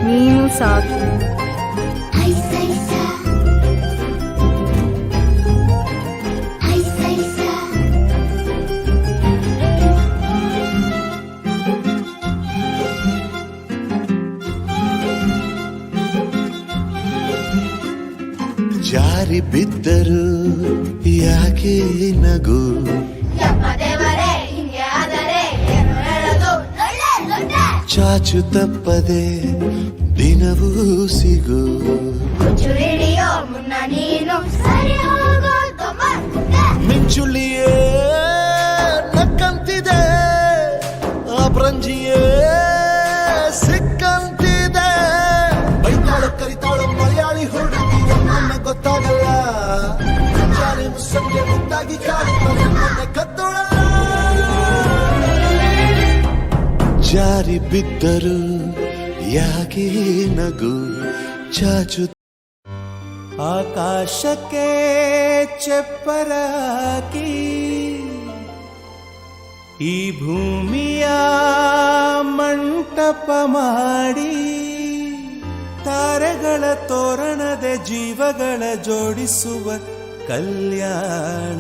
ನೀನು ಸಾಕು. ಜಾರಿ ಬಿದ್ದರು ಯಾಕೆ ನಗು ದೇವರೇ ಹಿಂಗೆ ಆದರೆ ಏನು ಹೇಳೋದು ಚಾಚು ತಪ್ಪದೆ ದಿನವೂ ಸಿಗು ಹುಚ್ಚು ಹಿಡಿಯೋ ಮುನ್ನ ನೀನು ಸರಿ ಹೋಗೋದು ಮತ್ತೆ ಮಿಂಚುಳಿಯೇ ನಕ್ಕಂತಿದೆ ಅಪರಂಜಿಯೇ ಸಿಕ್ಕಂತಿದೆ ಬೈತಾಳು ಕರಿತಾಳು ಮಲಯಾಳಿ ಹುಡುಗಿ ನನ್ನ ಗೊತ್ತಾಗಲ್ಲ ಜಾಲಿ ಮುಸ್ಸಂಗೆ ಮುದ್ದಾಗಿ ಕಾಡುತ್ತಾಳೆ ನನ್ನ ಕತ್ತೋಳಲ್ಲ ಜಾರಿ ಬಿದ್ದರು ಯಾಕೆ ನಗು ಚಾಚು ಆಕಾಶಕ್ಕೆ ಚೆಪ್ಪರಾಕಿ ಈ ಭೂಮಿಯ ಮಂಟಪ ಮಾಡಿ ತಾರೆಗಳ ತೋರಣದೆ ಜೀವಗಳ ಜೋಡಿಸುವ ಕಲ್ಯಾಣ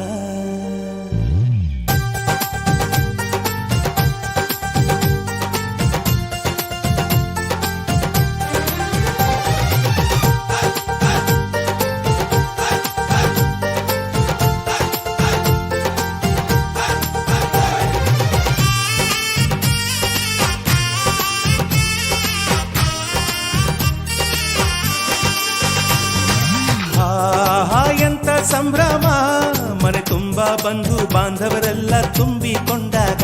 ಎಂತ ಸಂಭ್ರಮ ಮನೆ ತುಂಬಾ ಬಂಧು ಬಾಂಧವರೆಲ್ಲ ತುಂಬಿಕೊಂಡಾಗ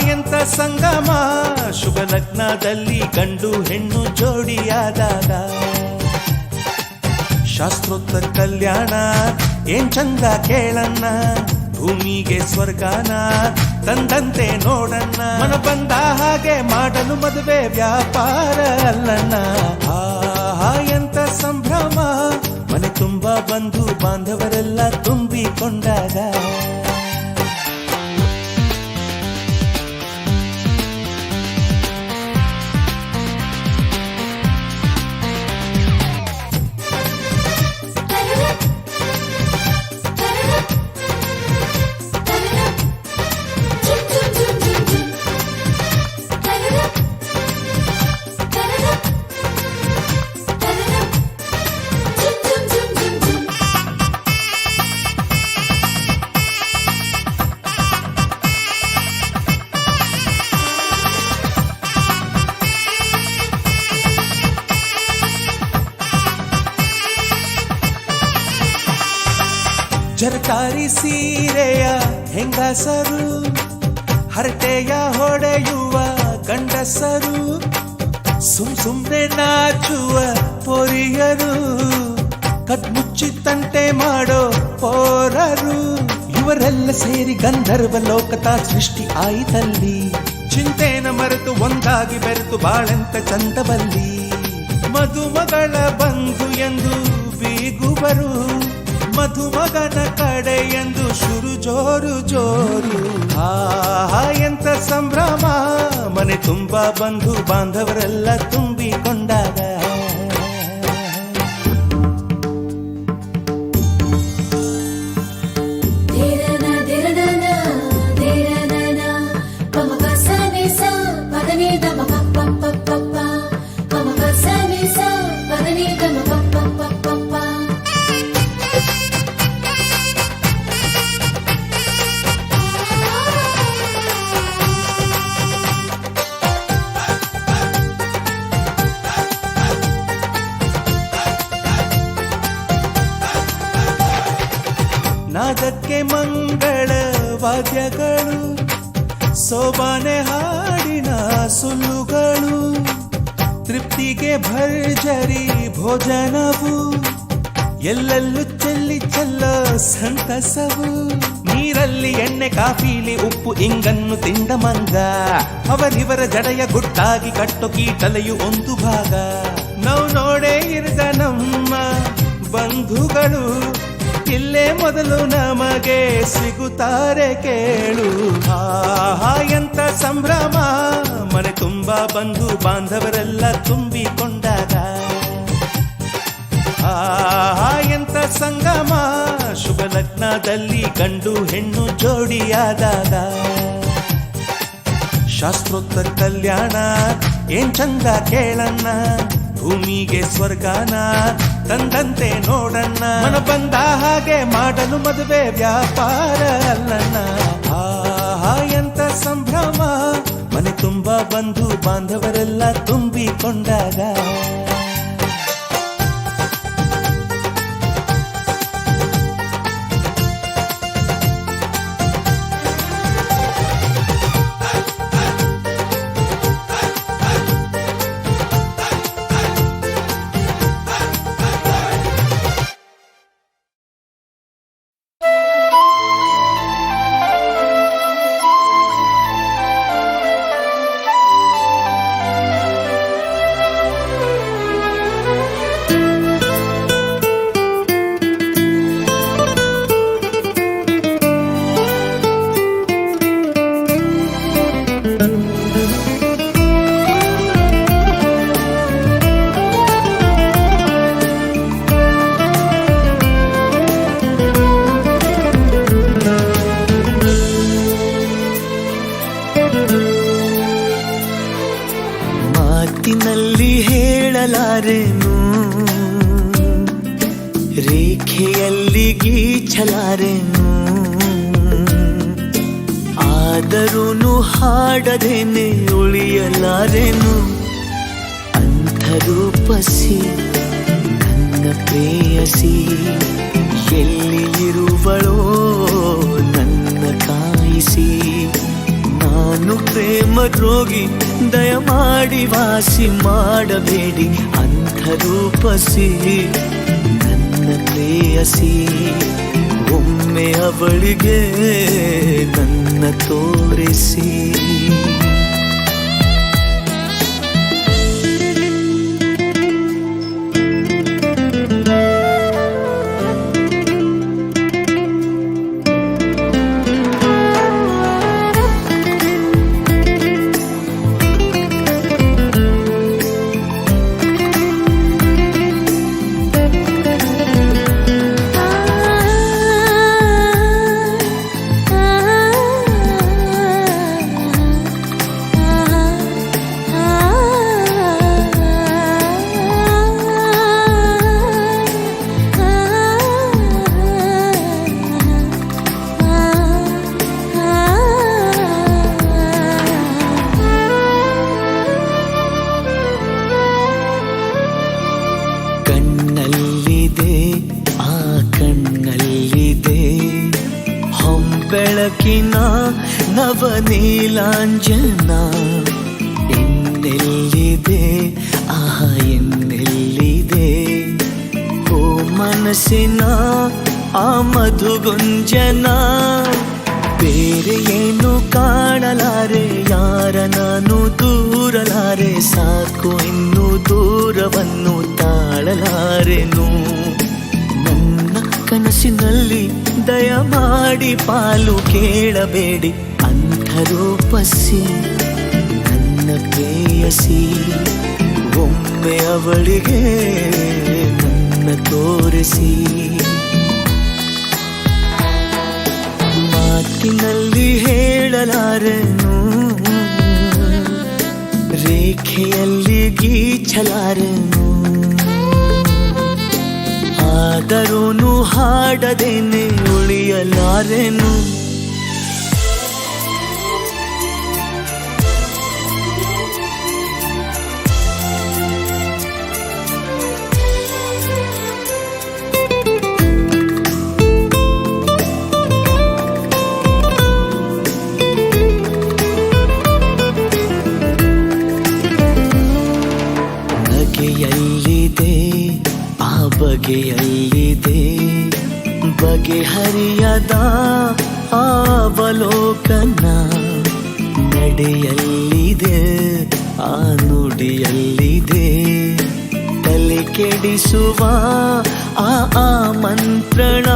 ಎಂತ ಸಂಗಮ ಶುಭ ಲಗ್ನದಲ್ಲಿ ಗಂಡು ಹೆಣ್ಣು ಜೋಡಿಯಾದಾಗ ಶಾಸ್ತ್ರೋತ್ತರ ಕಲ್ಯಾಣ ಏನ್ ಚಂದ ಕೇಳಣ್ಣ ಭೂಮಿಗೆ ಸ್ವರ್ಗಾನ ತಂದಂತೆ ನೋಡಣ್ಣ ಮನ ಬಂದ ಹಾಗೆ ಮಾಡಲು ಮದುವೆ ವ್ಯಾಪಾರ ಅಲ್ಲಣ್ಣ ಎಂತ ಸಂಭ್ರಮ ಮನೆ ತುಂಬಾ ಬಂಧು ಬಾಂಧವರೆಲ್ಲ ತುಂಬಿಕೊಂಡಾಗ ಜರಕಾರಿ ಸೀರೆಯ ಹೆಂಗಸರು ಹರಟೆಯ ಹೊಡೆಯುವ ಗಂಡಸರು ಸುಮ್ನೆ ನಾಚುವ ಪೊರಿಯರು ಕಟ್ಮುಚ್ಚಿ ತಂಟೆ ಮಾಡೋ ಪೋರರು ಇವರೆಲ್ಲ ಸೇರಿ ಗಂಧರ್ವ ಲೋಕದ ಸೃಷ್ಟಿ ಆಯಿತಲ್ಲಿ ಚಿಂತೆನ ಮರೆತು ಒಂದಾಗಿ ಬೆರೆತು ಬಾಳೆಂತ ಚಂದವಲ್ಲಿ ಮದುಮಗಳ ಬಂಧು ಎಂದು ಬೀಗುವರು ಮಧುಮಗನ ಕಡೆ ಎಂದು ಶುರು ಜೋರು ಜೋರು ಎಂತ ಸಂಭ್ರಮ ಮನೆ ತುಂಬಾ ಬಂಧು ಬಾಂಧವರೆಲ್ಲ ತುಂಬಿಕೊಂಡಾಗ ಧಿರನ ಧಿರನ ನಾದಕ್ಕೆ ಮಂಗಳ ವಾದ್ಯಗಳು, ಸೋಬಾನೆ ಹಾಡಿನ ಸುಳ್ಳುಗಳು, ತೃಪ್ತಿಗೆ ಭರ್ಜರಿ ಭೋಜನವು, ಎಲ್ಲೆಲ್ಲೂ ಚೆಲ್ಲಿ ಚೆಲ್ಲ ಸಂತಸವು. ನೀರಲ್ಲಿ ಎಣ್ಣೆ ಕಾಫಿಲಿ ಉಪ್ಪು ಇಂಗನ್ನು ತಿಂದ ಮಂಗ, ಅವರಿವರ ಜಡೆಯ ಗುಟ್ಟಾಗಿ ಕಟ್ಟು ಕೀಟಲೆಯು ಒಂದು ಭಾಗ. ನಾವು ನೋಡೇ ಇರದ ನಮ್ಮ ಬಂಧುಗಳು ಇಲ್ಲೇ ಮೊದಲು ನಮಗೆ ಸಿಗುತ್ತಾರೆ ಕೇಳು. ಆಹಾ ಎಂತ ಸಂಭ್ರಮ, ಮನೆ ತುಂಬಾ ಬಂಧು ಬಾಂಧವರೆಲ್ಲ ತುಂಬಿಕೊಂಡಾಗ. ಆಹಾ ಎಂತ ಸಂಗಮ, ಶುಭ ಲಗ್ನದಲ್ಲಿ ಗಂಡು ಹೆಣ್ಣು ಜೋಡಿಯಾದಾಗ. ಶಾಸ್ತ್ರೋಕ್ತ ಕಲ್ಯಾಣ ಏನ್ ಚಂದ ಕೇಳಣ್ಣ, ಭೂಮಿಗೆ ಸ್ವರ್ಗಾನ ತಂದಂತೆ ನೋಡಣ್ಣ. ಮನ ಬಂದ ಹಾಗೆ ಮಾಡಲು ಮದುವೆ ವ್ಯಾಪಾರ ಅಲ್ಲಣ್ಣ. ಆಹಾ ಎಂತ ಸಂಭ್ರಮ, ಮನೆ ತುಂಬಾ ಬಂಧು ಬಾಂಧವರೆಲ್ಲ ತುಂಬಿಕೊಂಡಾಗ. ಮಾತಿನಲ್ಲಿ ಹೇಳಲಾರೆನು, ರೇಖೆಯಲ್ಲಿ ಗೀಚಲಾರೆನು, ಆದರೂ ಹಾಡದೇನೆ ಉಳಿಯಲಾರೆನು. ಅಂಥರೂಪಸಿ ನನ್ನ ಪ್ರೇಯಸಿ, ಎಲ್ಲಿ ಇರುವಳೋ ನನ್ನ ಕಾಯಿಸಿ. ನಾನು ಪ್ರೇಮ ರೋಗಿ, ದಯಮಾಡಿ ವಾಸಿ ಮಾಡಬೇಡಿ. ಅಂಥರೂಪಸಿ ನನ್ನ ಪ್ರೇಯಸಿ, ಒಮ್ಮೆ ಅವಳಿಗೆ ನನ್ನ ತೋರಿಸಿ. ಬೆಳಕಿನ ನವನೀಲಾಂಜನ ಎನ್ನೆಲ್ಲಿದೆ, ಆಹ ಎನ್ನೆಲ್ಲಿದೆ. ಓ ಮನಸ್ಸಿನ ಆ ಮಧುಗುಂಜನ, ಬೇರೆ ಏನು ಕಾಣಲಾರೆ, ಯಾರ ನಾನು ದೂರಲಾರೆ. ಸಾಕು ಇನ್ನು ದೂರವನ್ನು ತಾಳಲಾರೆನು. ನನ್ನ ಕನಸಿನಲ್ಲಿ ದಯಮಾಡಿ ಪಾಲು ಕೇಳಬೇಡಿ. ಅಂಥರೂಪಸಿ ನನ್ನ ಪ್ರೇಯಸಿ, ಒಮ್ಮೆ ಅವಳಿಗೆ ನನ್ನ ತೋರಿಸಿ. ಮಾತಿನಲ್ಲಿ ಹೇಳಲಾರೆನು, ರೇಖೆಯಲ್ಲಿ ಗೀಚಲಾರೆನು ಆದರೂನು ಹಾಡದೇನೆ ಉಳಿಯಲಾರೆನು ಬಗೆಯಲ್ಲಿದೆ ಆ ಬಗೆಯಲ್ಲಿದೆ ಬಗೆಹರಿಯದ ಅವಲೋಕನ ನಡೆಯಲ್ಲಿದೆ ಆ ನುಡಿಯಲ್ಲಿದೆ ತಲೆ ಕೆಡಿಸುವ ಆ ಮಂತ್ರಣ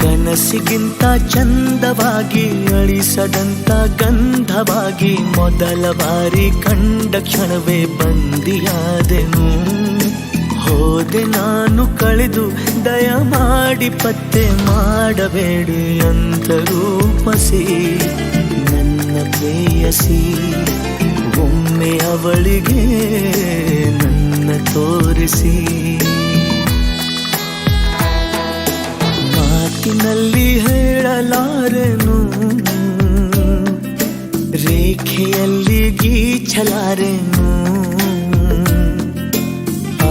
ಕನಸಿಗಿಂತ ಚಂದವಾಗಿ ಅಳಿಸದಂತ ಗಂಧವಾಗಿ ಮೊದಲ ಬಾರಿ ಕಂಡ ಕ್ಷಣವೇ ಬಂದಿಯಾದೆನು ಹೋದೆ ನಾನು ಕಳೆದು ದಯಮಾಡಿ ಪತ್ತೆ ಮಾಡಬೇಡಿ ಅಂತ ರೂಪಸಿ ನನ್ನ ಪ್ರೇಯಸಿ ಒಮ್ಮೆ ಅವಳಿಗೆ ನನ್ನ ತೋರಿಸಿ ಮಾತಿನಲ್ಲಿ ಹೇಳಲಾರೆನು ರೇಖೆಯಲ್ಲಿ ಗೀಚಲಾರೆನು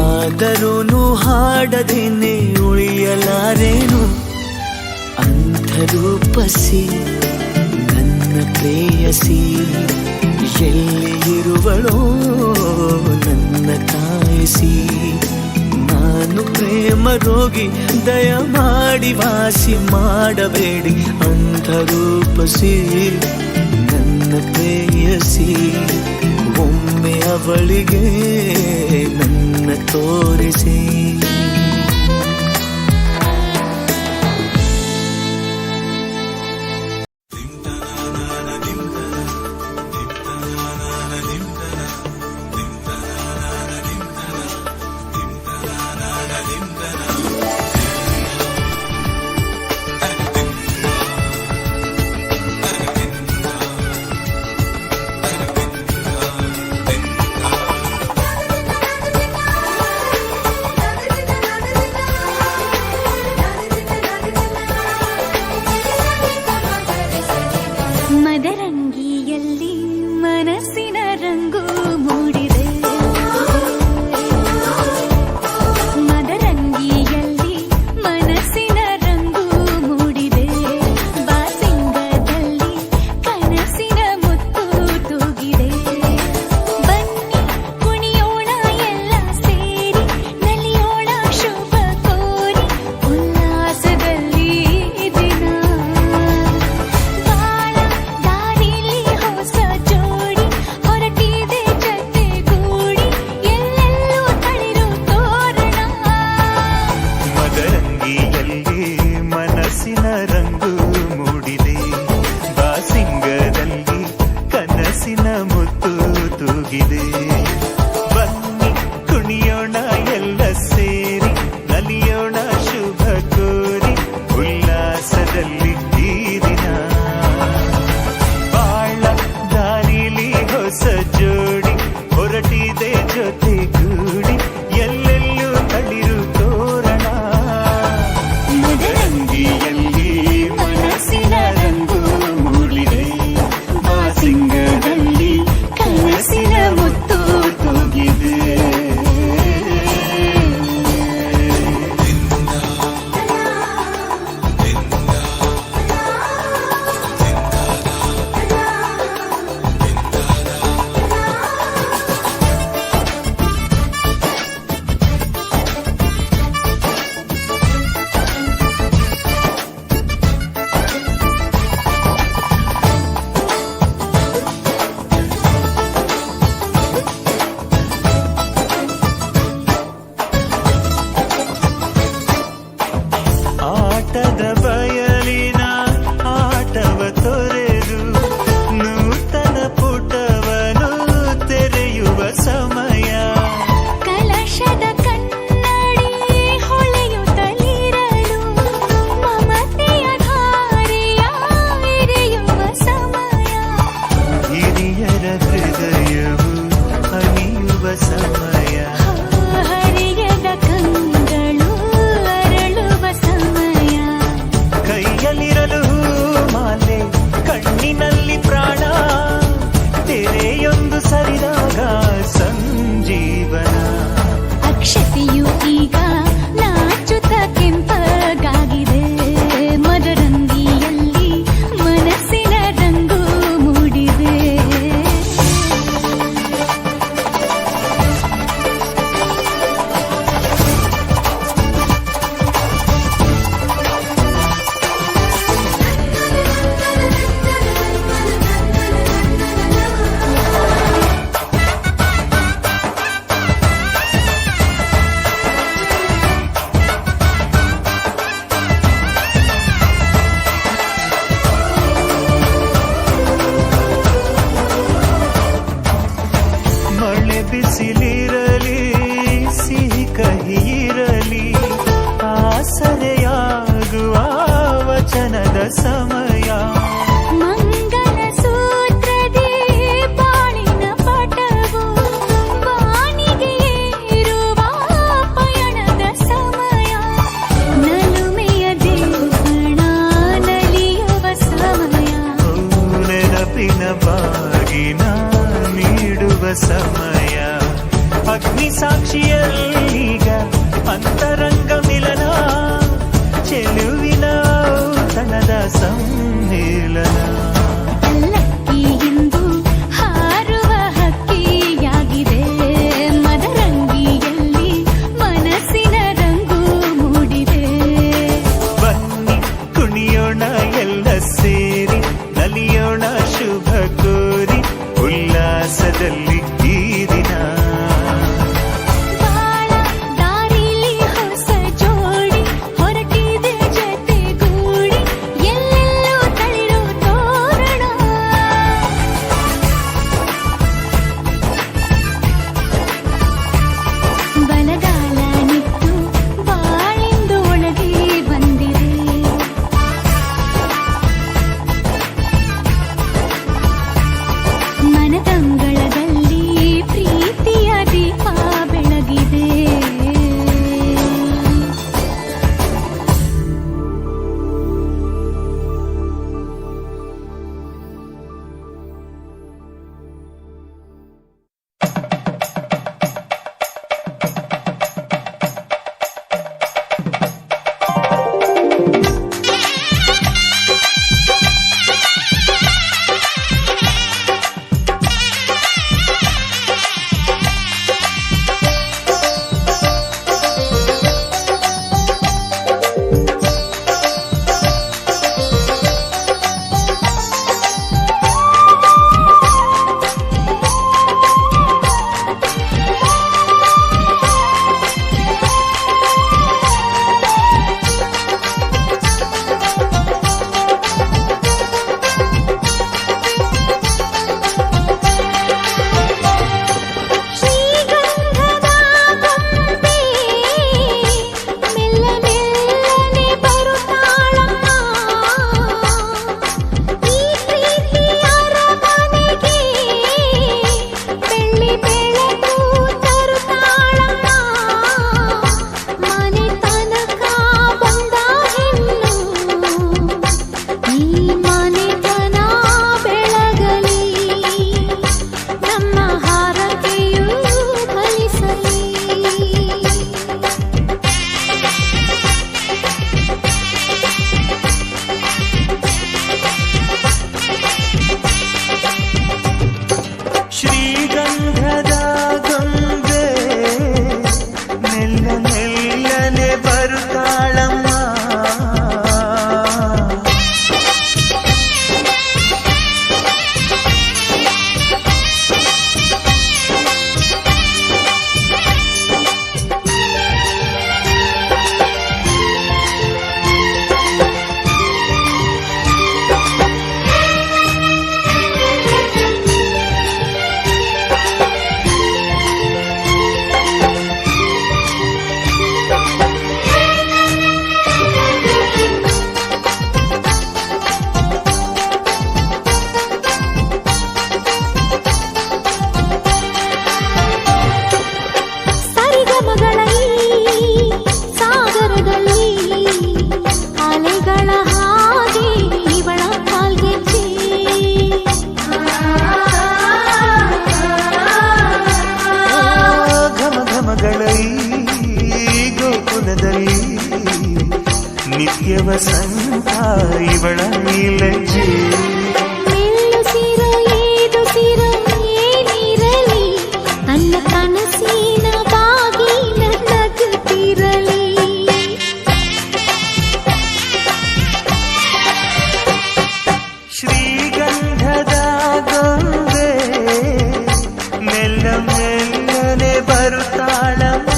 ಆದರೂನು ಹಾಡದೇನೆ ಉಳಿಯಲಾರೆನು ಅಂಥರೂಪಸಿ ನನ್ನ ಪ್ರೇಯಸಿ ಎಲ್ಲಿ ಇರುವಳೋ ನನ್ನ ಕಾಯಿಸಿ ನಾನು ಪ್ರೇಮ ರೋಗಿ ದಯಮಾಡಿ ವಾಸಿ ಮಾಡಬೇಡಿ ಅಂಥರೂಪಸಿ ನನ್ನ ಪ್ರೇಯಸಿ ಒಮ್ಮೆ ಅವಳಿಗೆ ನನ್ನ ತೋರಿಸಿ ಮದರಂಗಿಯಲ್ಲಿ ಮನಸ್ಸಿನ ರಂಗು ಮೂಡಿದೆ ಮದರಂಗಿಯಲ್ಲಿ ಮನಸ್ಸಿನ ರಂಗು ಮೂಡಿದೆ ಬಾಸಿಂಗದಲ್ಲಿ ಕನಸಿನ ಮುತ್ತು ತೂಗಿದೆ ಬನ್ನಿ ಕುಣಿಯೋಣ ಎಲ್ಲ ಸೇರಿ ನಲಿಯೋಣ ಶುಭ ಕೋರಿ ಉಲ್ಲಾಸದಲ್ಲಿ ದಿನ ಬಾಳ ದಾರಿಲಿ ಹೊಸ ಜೋಡಿ ಹೊರಟಿದೆ ಜೊತೆಗೂಡಿ ಎಲ್ಲೆಲ್ಲೂ ತಳಿರು ತೋರಣ ಮದರಂಗಿಯಲ್ಲಿ ಮನಸ್ಸಿನ ರಂಗು ಮೂಡಿದೆ ಬಾಸಿಂಗದಲ್ಲಿ ಕನಸಿನ ಮುತ್ತು ತೂಗಿದೆ ಬನ್ನಿ ಕುಣಿಯೋಣ ಎಲ್ಲ ಸೇರಿ ನಲಿಯೋಣ ಶುಭ ಕೋರಿ ಉಲ್ಲಾಸದಲ್ಲಿ ಈ ದಿನ ಬಾಳ ದಾರಿಲಿ ಹೊಸ ಜೋಡಿ ಹೊರಟಿದೆ ಜೊತೆಗೂಡಿ ಎಲ್ಲೆಲ್ಲೂ ತಳಿರು ತೋರಣ ಮದರಂಗಿಯಲ್ಲಿ ಮನಸ್ಸಿನ ರಂಗು ಮೂಡಿದೆ ಬಾಸಿಂಗದಲ್ಲಿ ಕನಸಿನ ಮುತ್ತು ತೂಗಿದೆ ಆಟದ ಬಯಲಿನ ಆಟವ ತೊರೆದು ನೂತನ ಪುಟವನು ತೆರೆಯುವ ಸಮಯ ಕಲಶದ ಕನ್ನಡಿ ಹೊಳೆಯುತ್ತಲಿರಲು ಮಮತೆಯ ಧಾರೆಯ ಎರೆಯುವ ಸಮಯ ಹಿರಿಯರ ಹೃದಯವು ಹನಿಯುವ ಸಮಯ ಹರಿಯದ ಕಂಗಳು ಅರಳುವ ಸಮಯ ಕೈಯಲ್ಲಿರಲು ಮಾಲೆ ಕಣ್ಣಿನಲ್ಲಿ ಪ್ರಾಣ ತೆರೆಯೊಂದು ಸರಿದಾಗ ಸಂಜೀವನ ಅಕ್ಷತೆಯು ಈಗ ನಾಚುತ್ತ ಕೆಂಪಗಾಗಿದೆ ಮದರಂಗಿಯಲ್ಲಿ ಮನಸ್ಸಿನ ರಂಗು ಮೂಡಿದೆ ಮಳೆ ಬಿಸಿಲಿರಲಿ ಸಿಹಿ ಕಹಿ ಇರಲಿ ಆಸರೆಯಾಗುವ ವಚನದ ಸಮಯ ಮಂಗಲ ಸೂತ್ರದಿ ಬಾಳಿನ ಪಟವು ಬಾಣಿಗೆ ಏರುವ ಪಯಣದ ಸಮಯ ನಲುಮೆಯ ದೇವಣ ನಲಿಯುವ ಸಮಯ ನೆನಪಿನ ಬಾಗಿನ ನೀಡುವ ಸಮಯ ಅಗ್ನಿ ಸಾಕ್ಷಿಯಲ್ಲೀಗ ಅಂತರಂಗ ಮಿಲನ ಚೆಲುವಿನ ತನದ ಸಮ್ಮಿಲನ ಲಕ್ಕಿ ಎಂದು ಹಾರುವ ಹಕ್ಕಿಯಾಗಿದೆ ಮದರಂಗಿಯಲ್ಲಿ ಮನಸ್ಸಿನ ರಂಗು ಮೂಡಿದೆ ಬನ್ನಿ ಕುಣಿಯೋಣ ಎಲ್ಲ ಸೇರಿ ನಲಿಯೋಣ ಶುಭ ಕೋರಿ ಉಲ್ಲಾಸದಲ್ಲಿ ಈ ದಿನ ಬಾಳ ದಾರಿಲಿ ಹೊಸ ಜೋಡಿ ಹೊರಟಿದೆ ಜೊತೆಗೂಡಿ ಎಲ್ಲೆಲ್ಲೂ ತಳಿರೋ ತೋರಣ ಬಲಗಾಲ ನಿಟ್ಟು ಬಾಳಿಂದು ಒಳಗೆ ಬಂದಿದೆ ಮನದಂಗಳದಲ್ಲಿ ಇವಳ ಲಜ್ಜೆ ಮೆಲ್ಲುಸಿರೋ ಏದುಸಿರೋ ಏನಿರಲಿ ನನ್ನ ಕನಸಿನ ಬಾಗಿಲ ನಗುತ್ತಿರಲಿ ಶ್ರೀಗಂಧದ ಗೊಂಬೆ ಮೆಲ್ಲ ಮೆಲ್ಲನೆ ಬರುತ್ತಾಳಮ್ಮ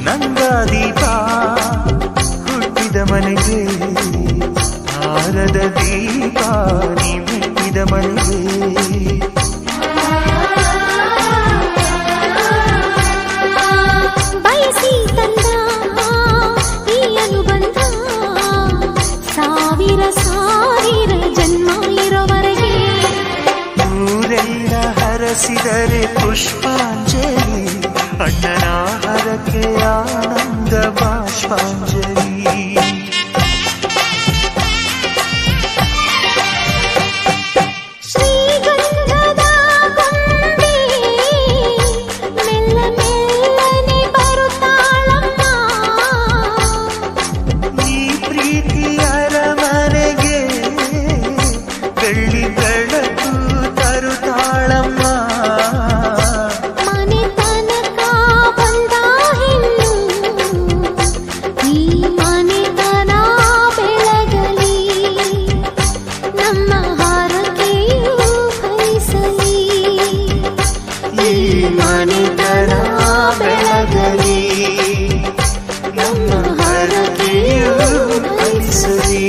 ನಂದಾದೀಪ ಹುಟ್ಟಿದ ಮನೆಗೆ ಆರದ ದೀಪ ನೀ ಮೆಟ್ಟಿದ ಮನೆಗೆ ಬಯಸಿ ತಂದ ಈ ಅನುಬಂಧ ಸಾವಿರ ಸಾವಿರ ಜನ್ಮ ಇರೋವರೆಗೆ ಊರೆಲ್ಲ ಹರಸಿದರೆ ಪುಷ್ಪಾಂಜಲಿ ಅಣ್ಣನ ಹರಕೆ ಆನಂದ ಬಾಷ್ಪಾಂಜಲಿ ಶ್ರೀಗಂಧದ ಗೊಂಬೆ ಮೆಲ್ಲ ಮೆಲ್ಲನೆ ಬರುತ್ತಾಳಮ್ಮ ಈ ಪ್ರೀತಿಯ ಅರಮನೆಗೆ ಬೆಳ್ಳಿ ಬೆಳಕು ತರುತ್ತಾಳಮ್ಮ ಮನೆ ತನಕ ಬಂದ ಹೆಣ್ಣು ಈ ಮನೆತನ ಬೆಳಗಲಿ ನಮ್ಮ ಹಾರಕೆಯು ಫಲಿಸಲಿ ಈ ಮನೆತನ ಬೆಳಗಲಿ ನಮ್ಮ ಹರಕೆಯು ಫಲಿಸಲಿ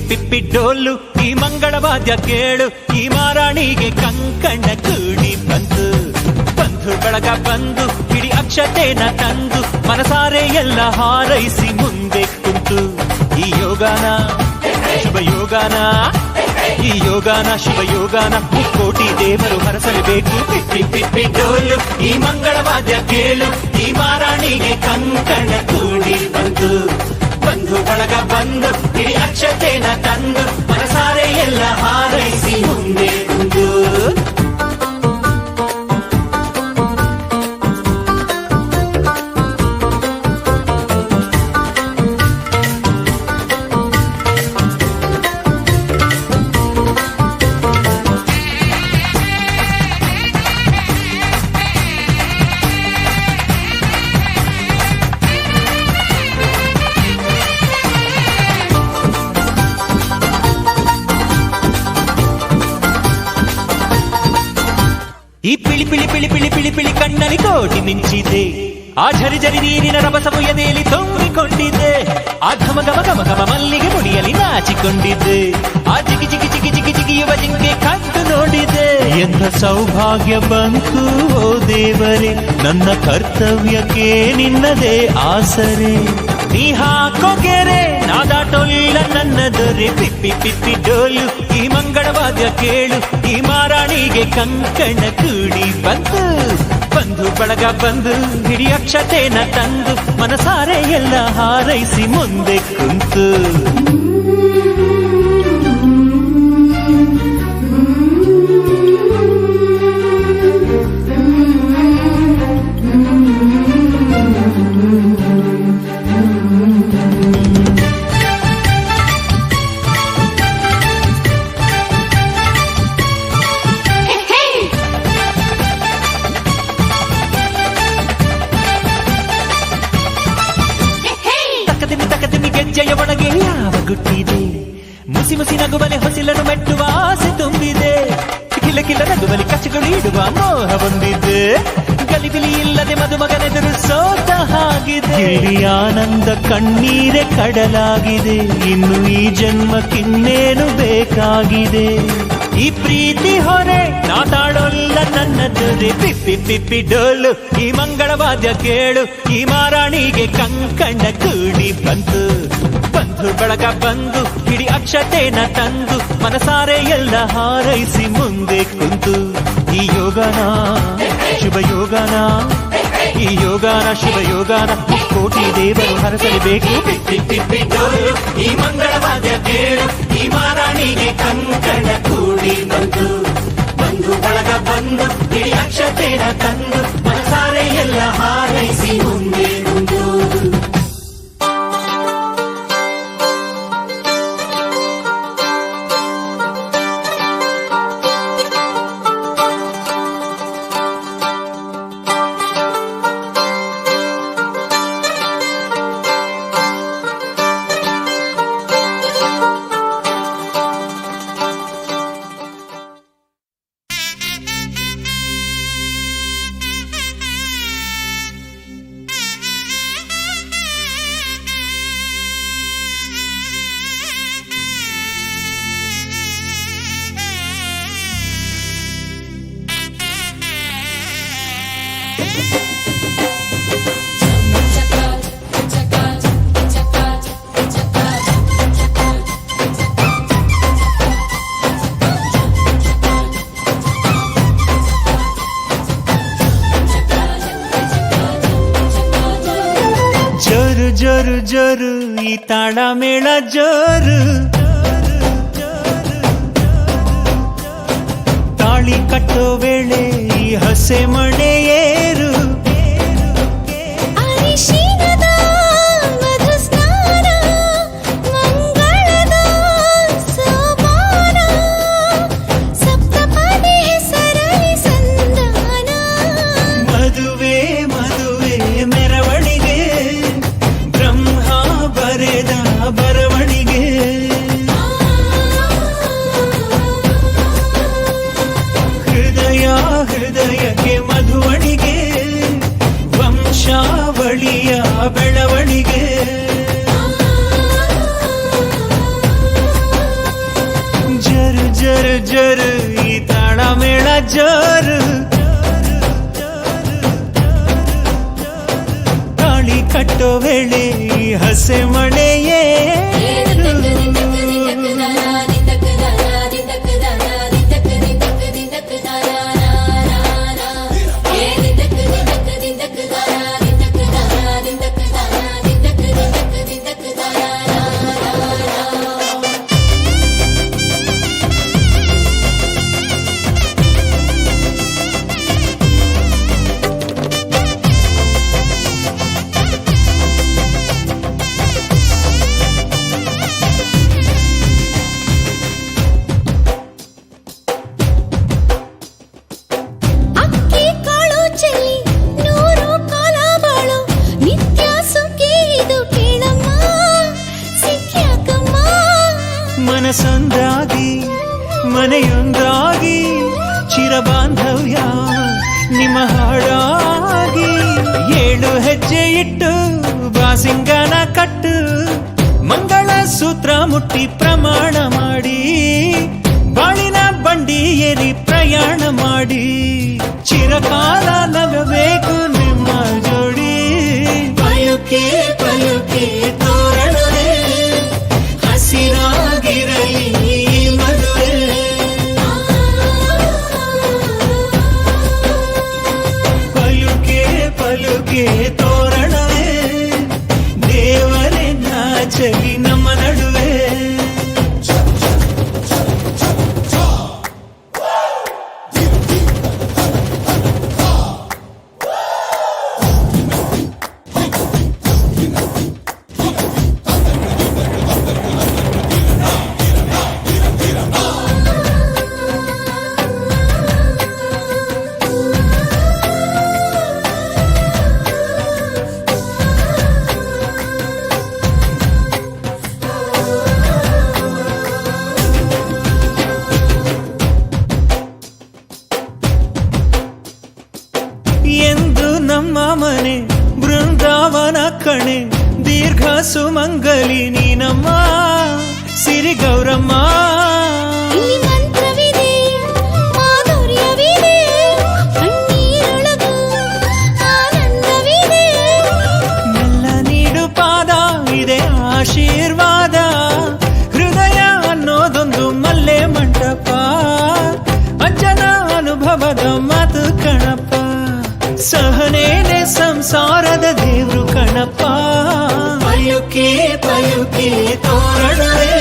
ಪಿಪ್ಪಿ ಡೋಲು ಈ ಮಂಗಳವಾದ್ಯ ಕೇಳು ಈ ಮಾರಾಣಿಗೆ ಕಂಕಣ ಕೂಡಿ ಬಂತು ಬಂಧು ಬಳಗ ಬಂದು ಇಡೀ ಅಕ್ಷತೆನ ತಂದು ಮನಸಾರೆ ಎಲ್ಲ ಹಾರೈಸಿ ಮುಂದೆ ಕುಂತು ಈ ಯೋಗಾನ ಶುಭ ಯೋಗಾನ ಈ ಯೋಗಾನ ಶುಭ ಯೋಗಾನ ಮುಕ್ಕೋಟಿ ದೇವರು ಹರಸಲೇಬೇಕು ಪಿಪ್ಪಿ ಡೋಲು ಈ ಮಂಗಳವಾದ್ಯ ಕೇಳು ಈ ಮಾರಾಣಿಗೆ ಕಂಕಣ ಕೂಡಿ ಬಂತು ಬಂಧು ಬಳಗ ಬಂದು ಇಡೀ ಅಕ್ಷತೆನ ತಂದು ಮನಸಾರೆ ಎಲ್ಲ ಹಾರೈಸಿ ಮುಂದೆ ಕುಂದು ಈ ಪಿಳಿ ಪಿಳಿ ಪಿಳಿ ಪಿಳಿ ಪಿಳಿ ಪಿಳಿ ಕಣ್ಣಲ್ಲಿ ಕೋಟಿ ಮಿಂಚಿದೆ ಆ ಝರಿ ಝರಿ ನೀರಿನ ರಭಸವು ಎದೆಯಲ್ಲಿ ತುಂಬಿಕೊಂಡಿದ್ದೆ ಆ ಘಮ ಘಮ ಘಮ ಘಮ ಮಲ್ಲಿಗೆ ಮುಡಿಯಲ್ಲಿ ನಾಚಿಕೊಂಡಿದ್ದೆ ಆ ಜಿಗಿ ಜಿಗಿ ಜಿಗಿ ಜಿಗಿ ಜಿಗಿಯುವ ಜಿಂಕೆ ಕಂಡು ನೋಡಿದೆ ಎಂಥ ಸೌಭಾಗ್ಯ ಬಂತು ಓ ದೇವರೇ ನನ್ನ ಕರ್ತವ್ಯಕ್ಕೆ ನಿನ್ನದೇ ಆಸರೆ ನೀ ಹಾಕೋ ಗೆರೆ ನಾದಾಟೊಲ್ಲ ನನ್ನ ದೊರೆ ಪಿಪ್ಪಿ ಪಿಪ್ಪಿ ಡೋಲು ಈ ಮಂಗಳವಾದ್ಯ ಕೇಳು ಈ ಮಾರಾಣಿಗೆ ಕಂಕಣ ಕೂಡಿ ಬಂತು ಬಂಧು ಬಳಗ ಬಂದು ಹಿಡಿ ಅಕ್ಷತೆನ ತಂದು ಮನಸಾರೆ ಎಲ್ಲ ಹಾರೈಸಿ ಮುಂದೆ ಕುಂತು ಮುಸಿ ನಗುವಲೆ ಹೊಸಿಲನ್ನು ಮೆಟ್ಟುವ ಆಸೆ ತುಂಬಿದೆ ಕಿಲ ಕಿಲ ನಗುವಲಿ ಕಚ್ಚಗಳು ಇಡುವ ಮೋಹ ಬಂದಿದೆ ಗಲಿಬಿಲಿ ಇಲ್ಲದೆ ಮದುಮಗನೆದುರು ಸೋತ ಹಾಗಿದೆ ಇಲ್ಲಿ ಆನಂದ ಕಣ್ಣೀರೆ ಕಡಲಾಗಿದೆ ಇನ್ನು ಈ ಜನ್ಮಕ್ಕಿನ್ನೇನು ಬೇಕಾಗಿದೆ ಈ ಪ್ರೀತಿ ಹೊರೆ ನಾತಾಡೋಲ್ಲ ನನ್ನ ದೊರೆ ಪಿಪ್ಪಿ ಪಿಪ್ಪಿ ಡೋಲು ಈ ಮಂಗಳವಾದ್ಯ ಕೇಳು ಈ ಮಾರಾಣಿಗೆ ಕಂಕಣ ಕೂಡಿ ಬಂತು ಬಂಧು ಬಳಗ ಬಂದು ಹಿಡಿ ಅಕ್ಷತೆನ ತಂದು ಮನಸಾರೆ ಎಲ್ಲ ಹಾರೈಸಿ ಮುಂದೆ ಕುಂತು ಈ ಯೋಗನ ಶುಭ ಯೋಗನ ಈ ಯೋಗನ ಶುಭ ಯೋಗನ ಕೋಟಿ ದೇವರು ಹರಸಲೇಬೇಕು ಪಿಪ್ಪಿ ಪಿಪ್ಪಿ ಡೋಲು ಈ ಮಂಗಳವಾದ್ಯ ಕೇಳು ಈ ಮಾರಾಣಿಗೆ ಕಂಕಣ ಕೂಡಿ ಬಂತು ಬಂಧು ಬಳಗ ಬಂದು ಹಿಡಿ ಅಕ್ಷತೆನ ತಂದು ಮನಸಾರೆ ಎಲ್ಲ ಹಾರೈಸಿ ಮುಂದೆ ಕುಂತು ಜೋರು ಜೋರು ಈ ತಾಳ ಮೇಳ ಜೋರು ತಾಳಿ ಕಟ್ಟೋ ವೇಳೆ ಈ ಹಸೆ ಮಣೆ ಏರು ಅರಿಶಿಣದ ಮಧು ಸ್ನಾನ ಮಂಗಳದ ಸೋಪಾನ ಸಪ್ತಪದಿ ಹೆಸರಲಿ ಸಂಧಾನ ಮದುವೆ ಮದುವೆ ಮೆರವಣಿಗೆ ಬ್ರಹ್ಮ ಬರೆದ ಬರವಣಿಗೆ ಹೃದಯ ಹೃದಯಕ್ಕೆ ಮಧುವಣಿಗೆ ವಂಶಾವಳಿಯ ಬೆಳವಣಿಗೆ ಜರು ಜರು ಜರು ಈ ತಾಳ ಮೇಳ ಜರು ತಾಳಿ ಕಟ್ಟೋ ವೇಳೆ ಈ ಹಸೆ ಮಣೆಯೇ ಅಕ್ಕಿ ಕಾಳು ಚೆಲ್ಲಿ ನೂರು ಕಾಲ ಬಾಳು ನಿತ್ಯ ಸುಖಿ ಇದು ಕೇಳಮ್ಮ ಸಿಕ್ಕ್ಯಾಕಮ್ಮ ಮನಸೊಂದಾಗಿ ಮನೆಯೊಂದಾಗಿ ಚಿರಬಾಂಧವ್ಯ ನಿಮ್ಮ ಹಾಡಾಗಿ 7 ಹೆಜ್ಜೆ ಇಟ್ಟು ಬಾಸಿಂಗನ ಕಟ್ಟು ಮಂಗಳ ಸೂತ್ರ ಮುಟ್ಟಿ ಪ್ರಮಾಣ ಮಾಡಿ ಬಾಳಿನ ಬಂಡಿ ಏರಿ ಪ್ರಯಾಣ ಮಾಡಿ ಚಿರಕಾಲ ನಗಬೇಕು ನಿಮ್ಮ ಜೋಡಿ ಪಯುಕೆ ಪಯುಕೆ ತೋರಣವೇ ಹಸಿರಾಗಿರಲಿ ಈ ಮದುವೆ ಪಲುಕೆ ಪಲುಕೆ ತೋರಣವೇ ದೇವರೇ ನಾಚಲಿ ನಮ್ಮ ನಡುವೆ ನಮ್ಮ ಮನೆ ಬೃಂದಾವನ ಕಣೆ ದೀರ್ಘ ಸುಮಂಗಲಿ ನೀನಮ್ಮ ಸಿರಿ ಗೌರಮ್ಮ. ಇಲ್ಲಿ ಮಂತ್ರವಿದೆ ಮಾಧುರ್ಯವಿದೆ ಕಣ್ಣೀರೊಳಗೂ ಆನಂದವಿದೆ. ಮೆಲ್ಲ ನೀಡು ಪಾದ ಇದೆ ಆಶೀರ್ವಾದ ಹೃದಯ ಅನ್ನೋದೊಂದು ಮಲ್ಲೆ ಮಂಟಪ ಅಜ್ಜನ ಅನುಭವದ ಮಾತು ಕಣಪ್ಪ ಸಹನೇನೆ ಸಂಸಾರದ ದೇವ್ರು ಕಣಪ್ಪ. ಪಯುಕಿ ಪಯುಕಿ ತೋರಣವೇ